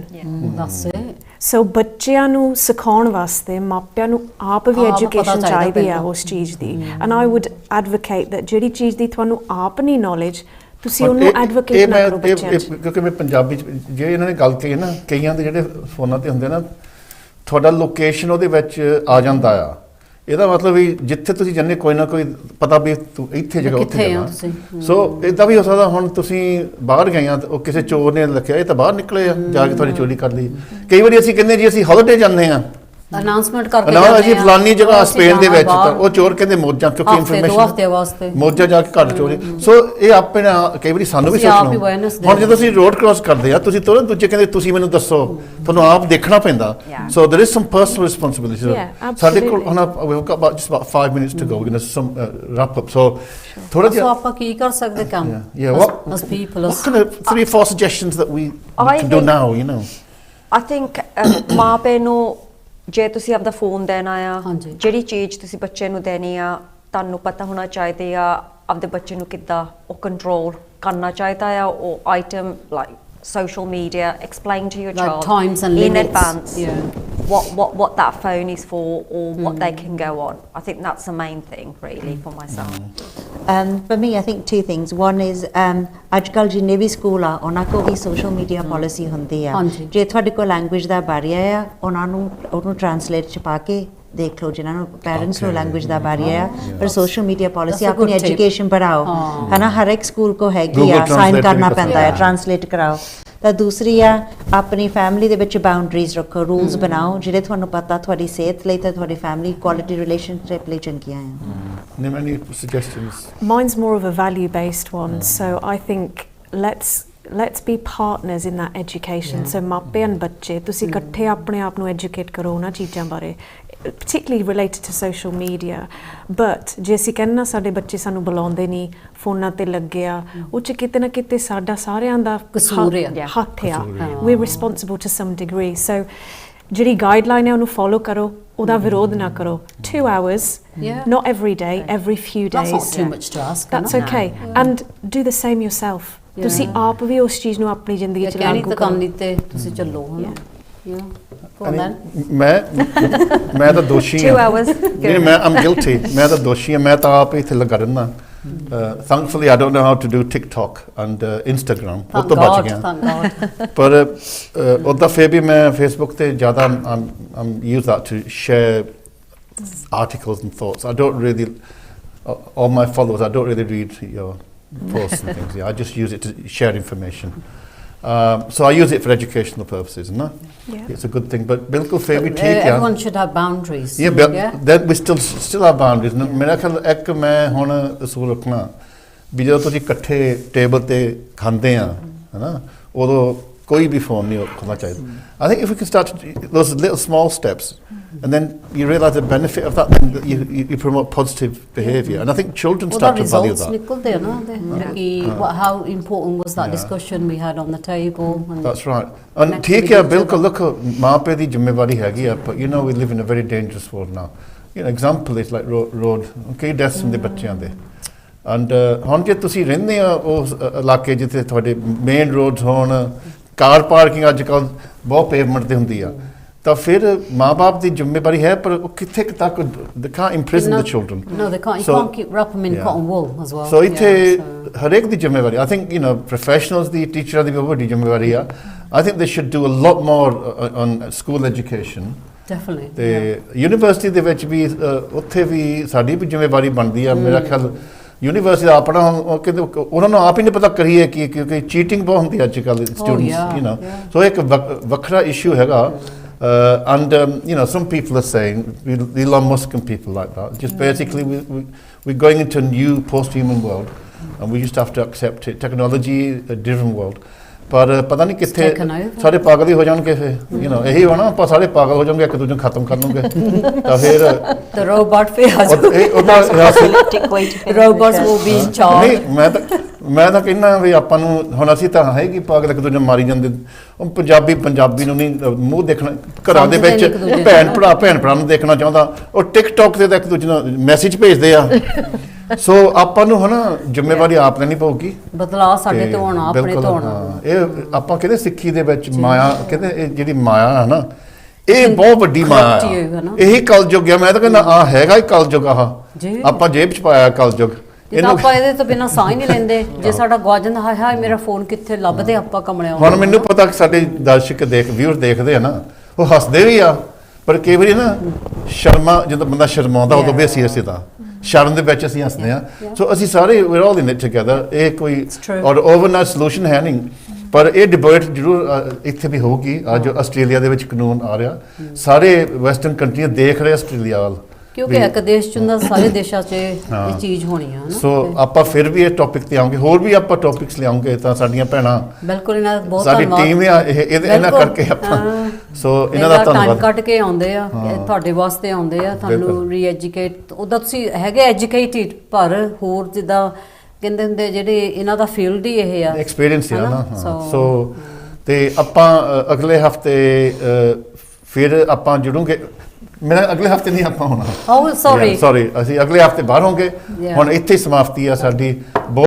That's it. ਸੋ ਬੱਚਿਆਂ ਨੂੰ ਸਿਖਾਉਣ ਵਾਸਤੇ ਮਾਪਿਆਂ ਨੂੰ ਆਪ ਵੀ ਐਜੂਕੇਸ਼ਨ ਚਾਹੀਦੀ ਆ ਉਸ ਚੀਜ਼ ਦੀ and I wood advocate that ਜਿਹੜੀ ਚੀਜ਼ ਦੀ ਤੁਹਾਨੂੰ ਆਪ ਨਹੀਂ ਨੌਲੇਜ ਤੁਸੀਂ ਉਹਨੂੰ ਐਡਵੋਕੇਟ ਨਾ ਕਰੋ ਬੱਚਿਆਂ 'ਚ ਕਿਉਂਕਿ ਮੈਂ ਪੰਜਾਬੀ ਜੇ ਇਹਨਾਂ ਨੇ ਗੱਲ ਕਹੀ ਨਾ ਕਈਆਂ ਦੇ ਜਿਹੜੇ ਫੋਨਾਂ ਤੇ ਹੁੰਦੇ ਨਾ ਤੁਹਾਡਾ ਲੋਕੇਸ਼ਨ ਉਹਦੇ ਵਿੱਚ ਆ ਜਾਂਦਾ ਆ ਇਹਦਾ ਮਤਲਬ ਵੀ ਜਿੱਥੇ ਤੁਸੀਂ ਜੰਨੇ ਕੋਈ ਨਾ ਕੋਈ ਪਤਾ ਵੀ ਤੂੰ ਇੱਥੇ ਜਗ੍ਹਾ ਉੱਥੇ ਜਾਣਾ ਸੋ ਇਦਾਂ ਵੀ ਹੋ ਸਕਦਾ ਹੁਣ ਤੁਸੀਂ ਬਾਹਰ ਗਏ ਆ ਉਹ ਕਿਸੇ ਚੋਰ ਨੇ ਲਿਖਿਆ ਇਹ ਤਾਂ ਬਾਹਰ ਨਿਕਲੇ ਆ ਜਾ ਕੇ ਤੁਹਾਡੀ ਚੋਰੀ ਕਰ ਲਈ ਕਈ ਵਾਰੀ ਅਸੀਂ ਕਹਿੰਦੇ ਜੀ ਅਸੀਂ ਹੌਲੀਡੇ ਜਾਂਦੇ ਆ ਅਨਾਉਂਸਮੈਂਟ ਕਰਕੇ ਜਾਂਦੇ ਆ ਅਸੀਂ ਫਲਾਨੀ ਜਗ੍ਹਾ ਸਪੇਨ ਦੇ ਵਿੱਚ ਤਾਂ ਉਹ ਚੋਰ ਕਹਿੰਦੇ ਮੋਜਾਂ ਕਿਉਂਕਿ ਇਨਫੋਰਮੇਸ਼ਨ ਮੋਜਾਂ ਜਾ ਕੇ ਘਰ ਚੋਰੀ ਸੋ ਇਹ ਆਪੇ ਕਈ ਵਾਰੀ ਸਾਨੂੰ ਵੀ ਸੋਚਣਾ ਹੁਣ ਜਦੋਂ ਅਸੀਂ ਰੋਡ ਕ੍ਰਾਸ ਕਰਦੇ ਆ ਤੁਸੀਂ ਤੁਰੰਤ ਦੂਜੇ ਕਹਿੰਦੇ ਤੁਸੀਂ ਮੈਨੂੰ ਦੱਸੋ ਤੁਹਾਨੂੰ ਆਪ ਦੇਖਣਾ ਪੈਂਦਾ ਸੋ there is some personal responsibility ਸਾਡੇ ਕੋਲ ਹੁਣ we've got just about 5 minutes to go we're going to wrap up so ਥੋੜਾ ਜਿਹਾ ਆਪਾਂ ਕੀ ਕਰ ਸਕਦੇ ਕੰਮ as people what kind of 3 or 4 suggestions that we can do now you know I think ਮਾਪੇ ਨੂੰ ਜੇ ਤੁਸੀਂ ਆਪਦਾ ਫੋਨ ਦੇਣਾ ਆ ਜਿਹੜੀ ਚੀਜ਼ ਤੁਸੀਂ ਬੱਚੇ ਨੂੰ ਦੇਣੀ ਆ ਤੁਹਾਨੂੰ ਪਤਾ ਹੋਣਾ ਚਾਹੀਦਾ ਆ ਆਪਦੇ ਬੱਚੇ ਨੂੰ ਕਿੱਦਾਂ ਉਹ ਕੰਟਰੋਲ ਕਰਨਾ ਚਾਹੀਦਾ ਆ ਉਹ item like social media explain to your child times and in limits. advance what that phone is for or what they can go on. I think that's the main thing really for myself. For me I think 2 things one is ਅੱਜਕੱਲ ਜਿੰਨੇ ਵੀ school ਆ ਉਹਨਾਂ ਕੋਲ ਵੀ social media policy ਹੁੰਦੀ ਆ ਜੇ ਤੁਹਾਡੇ ਕੋਲ ਲੈਂਗੁਏਜ ਦਾ ਬੈਰੀਅਰ ਆ ਉਹਨਾਂ ਨੂੰ ਉਹਨੂੰ ਟ੍ਰਾਂਸਲੇਟ ਚ ਪਾ ਕੇ ਦੇਖ ਲਓ ਜਿਨ੍ਹਾਂ ਨੂੰ ਪੈਰੈਂਟਸ ਨੂੰ ਲੈਂਗੁਏਜ ਦਾ ਬੈਰੀਅਰ ਆ ਪਰ ਸੋਸ਼ਲ ਮੀਡੀਆ ਪਾਲਿਸੀ ਆਪਣੀ ਐਜੂਕੇਸ਼ਨ ਪੜਾਓ ਹੈ ਨਾ ਹਰ ਇੱਕ ਸਕੂਲ ਕੋ ਹੈਗੀ ਆ ਸਾਈਨ ਕਰਨਾ ਪੈਂਦਾ ਹੈ ਟ੍ਰਾਂਸਲੇਟ ਕਰਾਓ ਤਾਂ ਦੂਸਰੀ ਆ ਆਪਣੀ ਫੈਮਿਲੀ ਦੇ ਵਿੱਚ ਬਾਉਂਡਰੀਜ਼ ਰੱਖੋ ਰੂਲਸ ਬਣਾਓ ਜਿਹੜੇ ਤੁਹਾਨੂੰ ਪਤਾ ਤੁਹਾਡੀ ਸਿਹਤ ਲਈ ਤੇ ਤੁਹਾਡੀ ਫੈਮਿਲੀ ਕੁਆਲਿਟੀ ਰਿਲੇਸ਼ਨਸ਼ਿਪ ਲਈ ਚੰਗੀਆਂ ਆ any suggestions mine's more of a value based one so I think let's be partners in that education so ਮਾਪੇ and ਬੱਚੇ ਤੁਸੀਂ ਇਕੱਠੇ ਆਪਣੇ ਆਪ ਨੂੰ ਐਜੂਕੇਟ ਕਰੋ ਉਹਨਾਂ ਚੀਜ਼ਾਂ ਬਾਰੇ particularly related to social media but ਜੇ ਅਸੀਂ ਕਹਿੰਨਾ ਸਾਡੇ ਬੱਚੇ ਸਾਨੂੰ ਬੁਲਾਉਂਦੇ ਨਹੀਂ ਫੋਨਾਂ ਤੇ ਲੱਗੇ ਆ ਉਹ ਚ ਕਿਤੇ ਨਾ ਕਿਤੇ ਸਾਡਾ ਸਾਰਿਆਂ ਦਾ ਕਸੂਰ ਆ ਹੱਥ ਆ we're responsible to some degree so ਜਿਹੜੀ ਗਾਈਡਲਾਈਨ ਹੈ ਉਹਨੂੰ ਫੋਲੋ ਕਰੋ ਉਹਦਾ ਵਿਰੋਧ ਨਾ ਕਰੋ 2 hours not every day every few days that's not too much to ask that's okay and do the same yourself ਤੁਸੀਂ ਆਪ ਵੀ ਉਸ ਚੀਜ਼ ਨੂੰ ਆਪਣੀ ਜ਼ਿੰਦਗੀ ਚ ਲਾਗੂ ਕਰੋ ਕੰਮ ਤੇ ਤੁਸੀਂ ਚੱਲੋ ਮੈਂ ਤਾਂ ਦੋਸ਼ੀ ਹਾਂ ਮੈਂ I'm guilty ਮੈਂ ਤਾਂ ਦੋਸ਼ੀ ਹਾਂ ਮੈਂ ਤਾਂ ਆਪ ਇੱਥੇ ਲੱਗਾ ਰਹਿੰਦਾ thankfully I don't know how to do TikTok and Instagram ਉਹ ਤੋਂ ਬਚ ਗਿਆ ਪਰ ਉਹਦਾ ਫਿਰ ਵੀ ਮੈਂ Facebook ਤੇ ਜ਼ਿਆਦਾ I'm use that to share articles and thoughts I don't really all my followers I don't really read your posts and things I just use it to share information so I use it for educational purposes no it's a good thing but bilkul fair we take everyone should have boundaries then we still have boundaries ਮੇਰਾ ਖਿਆਲ ਇੱਕ ਮੈਂ ਹੁਣ ਅਸੂਲ ਰੱਖਣਾ ਵੀ ਜਦੋਂ ਤੁਸੀਂ ਇਕੱਠੇ ਟੇਬਲ ਤੇ ਖਾਂਦੇ ਆ ਹੈਨਾ ਉਦੋਂ ਕੋਈ ਵੀ ਫੋਨ ਨਹੀਂ ਖੋਲਣਾ ਚਾਹੀਦਾ I think if we can start those little small steps and then you realize the benefit of that then you promote positive behavior and I think children start to value that ਨਿਕਲਦੇ ਆ ਨਾ how important was that discussion we had on the table that's right and ਠੀਕ ਹੈ ਬਿਲਕੁਲ look ਮਾਪੇ ਦੀ ਜ਼ਿੰਮੇਵਾਰੀ ਹੈਗੀ ਆ but you know we live in a very dangerous world now you know example is like road ਕਈ deaths ਹੁੰਦੇ ਬੱਚਿਆਂ ਦੇ and ਹੁਣ ਜੇ ਤੁਸੀਂ ਰਹਿੰਦੇ ਆ ਉਸ ਇਲਾਕੇ ਜਿੱਥੇ ਤੁਹਾਡੇ ਮੇਨ ਰੋਡਸ ਹੋਣ ਕਾਰ ਪਾਰਕਿੰਗ ਅੱਜ ਕੱਲ੍ਹ ਬਹੁਤ ਪੇਵਮੈਂਟ ਤੇ ਹੁੰਦੀ ਆ ਤਾਂ ਫਿਰ ਮਾਂ-ਬਾਪ ਦੀ ਜ਼ਿੰਮੇਵਾਰੀ ਹੈ ਪਰ ਉਹ ਕਿੱਥੇ ਤੱਕ they can't imprison the children no they can't you can't keep wrap them in cotton wool as well so ਇੱਥੇ ਹਰੇਕ ਦੀ ਜ਼ਿੰਮੇਵਾਰੀ I think you know professionals ਦੀ ਟੀਚਰਾਂ ਦੀ ਬਹੁਤ ਵੱਡੀ ਜ਼ਿੰਮੇਵਾਰੀ ਆ I think they should do a lot more on school education definitely ਤੇ university ਦੇ ਵਿੱਚ ਵੀ ਉੱਥੇ ਵੀ ਸਾਡੀ ਵੀ ਜ਼ਿੰਮੇਵਾਰੀ ਬਣਦੀ ਆ ਮੇਰਾ ਖਿਆਲ ਯੂਨੀਵਰਸਿਟੀ ਦਾ ਆਪਣਾ ਕਹਿੰਦੇ ਉਹਨਾਂ ਨੂੰ ਆਪ ਹੀ ਨਹੀਂ ਪਤਾ ਕਰੀਏ ਕਿ ਕਿਉਂਕਿ ਚੀਟਿੰਗ ਬਹੁਤ ਹੁੰਦੀ ਅੱਜ ਕੱਲ੍ਹ ਸਟੂਡੈਂਟਸ ਯੂ ਨੋ ਸੋ ਇੱਕ ਵੱਖਰਾ ਇਸ਼ੂ ਹੈਗਾ and you know some people are saying Elon Musk and people like that just basically we're going into a new post-human world and we just have to accept it technology a different world ਪਰ ਪਤਾ ਨਹੀਂ ਕਿੱਥੇ ਸਾਰੇ ਪਾਗਲ ਹੀ ਹੋ ਜਾਣਗੇ ਫਿਰ ਇਹੀ ਹੋਣਾ ਆਪਾਂ ਸਾਰੇ ਪਾਗਲ ਹੋ ਜਾਵਾਂਗੇ ਇੱਕ ਦੂਜੇ ਨੂੰ ਖਤਮ ਕਰ ਲਵਾਂਗੇ ਤਾਂ ਫਿਰ the robot ਫਿਰ robots will be in charge ਨਹੀਂ ਮੈਂ ਤਾਂ ਕਹਿੰਦਾ ਵੀ ਆਪਾਂ ਨੂੰ ਹੁਣ ਅਸੀਂ ਤਾਂ ਹੈ ਕਿ ਪਾਗਲ ਇੱਕ ਦੂਜੇ ਨੂੰ ਮਾਰੀ ਜਾਂਦੇ ਉਹ ਪੰਜਾਬੀ ਨੂੰ ਨਹੀਂ ਮੂੰਹ ਦੇਖਣਾ ਘਰਾਂ ਦੇ ਵਿੱਚ ਭੈਣ ਭਰਾ ਨੂੰ ਦੇਖਣਾ ਚਾਹੁੰਦਾ ਉਹ ਟਿਕਟੌਕ ਤੇ ਤਾਂ ਇੱਕ ਦੂਜੇ ਨੂੰ ਮੈਸੇਜ ਭੇਜਦੇ ਆ ਸੋ ਆਪਾਂ ਨੂੰ ਹਨਾ ਜ਼ਿੰਮੇਵਾਰੀ ਆਪ ਲੈਣੀ ਪਊਗੀ ਬਦਲਾਅ ਸਾਡੇ ਤੋਂ ਹੋਣਾ ਆਪਣੇ ਤੋਂ ਹੋਣਾ ਇਹ ਆਪਾਂ ਕਹਿੰਦੇ ਸਿੱਖੀ ਦੇ ਵਿੱਚ ਮਾਇਆ ਕਹਿੰਦੇ ਇਹ ਜਿਹੜੀ ਮਾਇਆ ਹੈ ਨਾ ਇਹ ਬਹੁਤ ਵੱਡੀ ਮਾਇਆ ਇਹੀ ਕਲਯੁੱਗ ਆ ਮੈਂ ਤਾਂ ਕਹਿੰਦਾ ਆ ਹੈਗਾ ਹੀ ਕਲਯੁੱਗ ਆਪਾਂ ਜੇਬ ਚ ਪਾਇਆ ਕਲਯੁੱਗ ਆਪਾਂ ਇਹਦੇ ਤੋਂ ਬਿਨਾਂ ਸਾਹ ਹੀ ਨਹੀਂ ਲੈਂਦੇ ਜੇ ਸਾਡਾ ਗਵਾ ਜਾਂਦਾ ਹਾਏ ਹਾਏ ਮੇਰਾ ਫੋਨ ਕਿੱਥੇ ਲੱਭਦੇ ਆਪਾਂ ਕਮਲਿਆਂ ਹੁਣ ਮੈਨੂੰ ਪਤਾ ਕਿ ਸਾਡੇ ਦਰਸ਼ਕ ਵਿਊਅਰ ਦੇਖਦੇ ਆ ਨਾ ਉਹ ਹੱਸਦੇ ਵੀ ਆ ਪਰ ਕਈ ਵਾਰੀ ਨਾ ਸ਼ਰਮਾ ਜਦੋਂ ਬੰਦਾ ਸ਼ਰਮਾਉਂਦਾ ਉਦੋਂ ਵੀ ਅਸੀਂ ਤਾਂ ਸ਼ਰਮ ਦੇ ਵਿੱਚ ਅਸੀਂ ਹੱਸਦੇ ਆ ਸੋ ਅਸੀਂ ਸਾਰੇ ਵੀਰ ਆਲ ਇਨ ਇਟ ਟੁਗੇਦਰ ਇਹ ਕੋਈ ਔਰ ਓਵਰਨਾਈਟ ਸੋਲੂਸ਼ਨ ਹੈ ਨਹੀਂ ਪਰ ਇਹ ਡਿਬੇਟ ਜ਼ਰੂਰ ਇੱਥੇ ਵੀ ਹੋਊਗੀ ਅੱਜ ਆਸਟ੍ਰੇਲੀਆ ਦੇ ਵਿੱਚ ਕਾਨੂੰਨ ਆ ਰਿਹਾ ਸਾਰੇ ਵੈਸਟਰਨ ਕੰਟਰੀਆਂ ਦੇਖ ਰਹੇ ਆਸਟ੍ਰੇਲੀਆ ਵੱਲ ਕਿਉਂਕਿ ਇੱਕ ਦੇਸ਼ ਚ ਹੁੰਦਾ ਸਾਰੇ ਦੇਸ਼ਾਂ 'ਚ ਇਹ ਚੀਜ਼ ਹੋਣੀ ਆ ਨਾ ਸੋ ਆਪਾਂ ਫਿਰ ਵੀ ਇਹ ਟੌਪਿਕ ਤੇ ਆਉਂਗੇ ਹੋਰ ਵੀ ਆਪਾਂ ਟੌਪਿਕਸ ਲਿਆਉਂਗੇ ਤਾਂ ਸਾਡੀਆਂ ਭੈਣਾਂ ਬਿਲਕੁਲ ਇਹਨਾਂ ਦਾ ਬਹੁਤ ਧੰਨਵਾਦ ਸਾਡੀ ਟੀਮ ਆ ਇਹਨਾਂ ਕਰਕੇ ਆਪਾਂ ਸੋ ਇਹਨਾਂ ਦਾ ਧੰਨਵਾਦ ਟਾਈਮ ਕੱਢ ਕੇ ਆਉਂਦੇ ਆ ਤੁਹਾਡੇ ਵਾਸਤੇ ਆਉਂਦੇ ਆ ਤੁਹਾਨੂੰ ਰੀਐਜੂਕੇਟ ਉਹਦਾ ਤੁਸੀਂ ਹੈਗੇ ਐਜੂਕੇਟਿਡ ਪਰ ਹੋਰ ਜਿੱਦਾਂ ਕਹਿੰਦੇ ਹੁੰਦੇ ਜਿਹੜੇ ਇਹਨਾਂ ਦਾ ਫੀਲਡ ਹੀ ਇਹ ਆ ਐਕਸਪੀਰੀਅੰਸ ਹੈ ਨਾ ਸੋ ਤੇ ਆਪਾਂ ਅਗਲੇ ਹਫਤੇ ਫਿਰ ਆਪਾਂ ਜੁੜੂਗੇ ਮੇਰਾ ਅਗਲੇ ਹਫਤੇ ਨਹੀਂ ਆਪਾਂ ਹੋਣਾ ਸੌਰੀ ਅਸੀਂ ਅਗਲੇ ਹਫਤੇ ਬਾਹਰ ਹੋਵਾਂਗੇ ਹੁਣ ਇੱਥੇ ਸਮਾਪਤੀ ਆ ਸਾਡੀ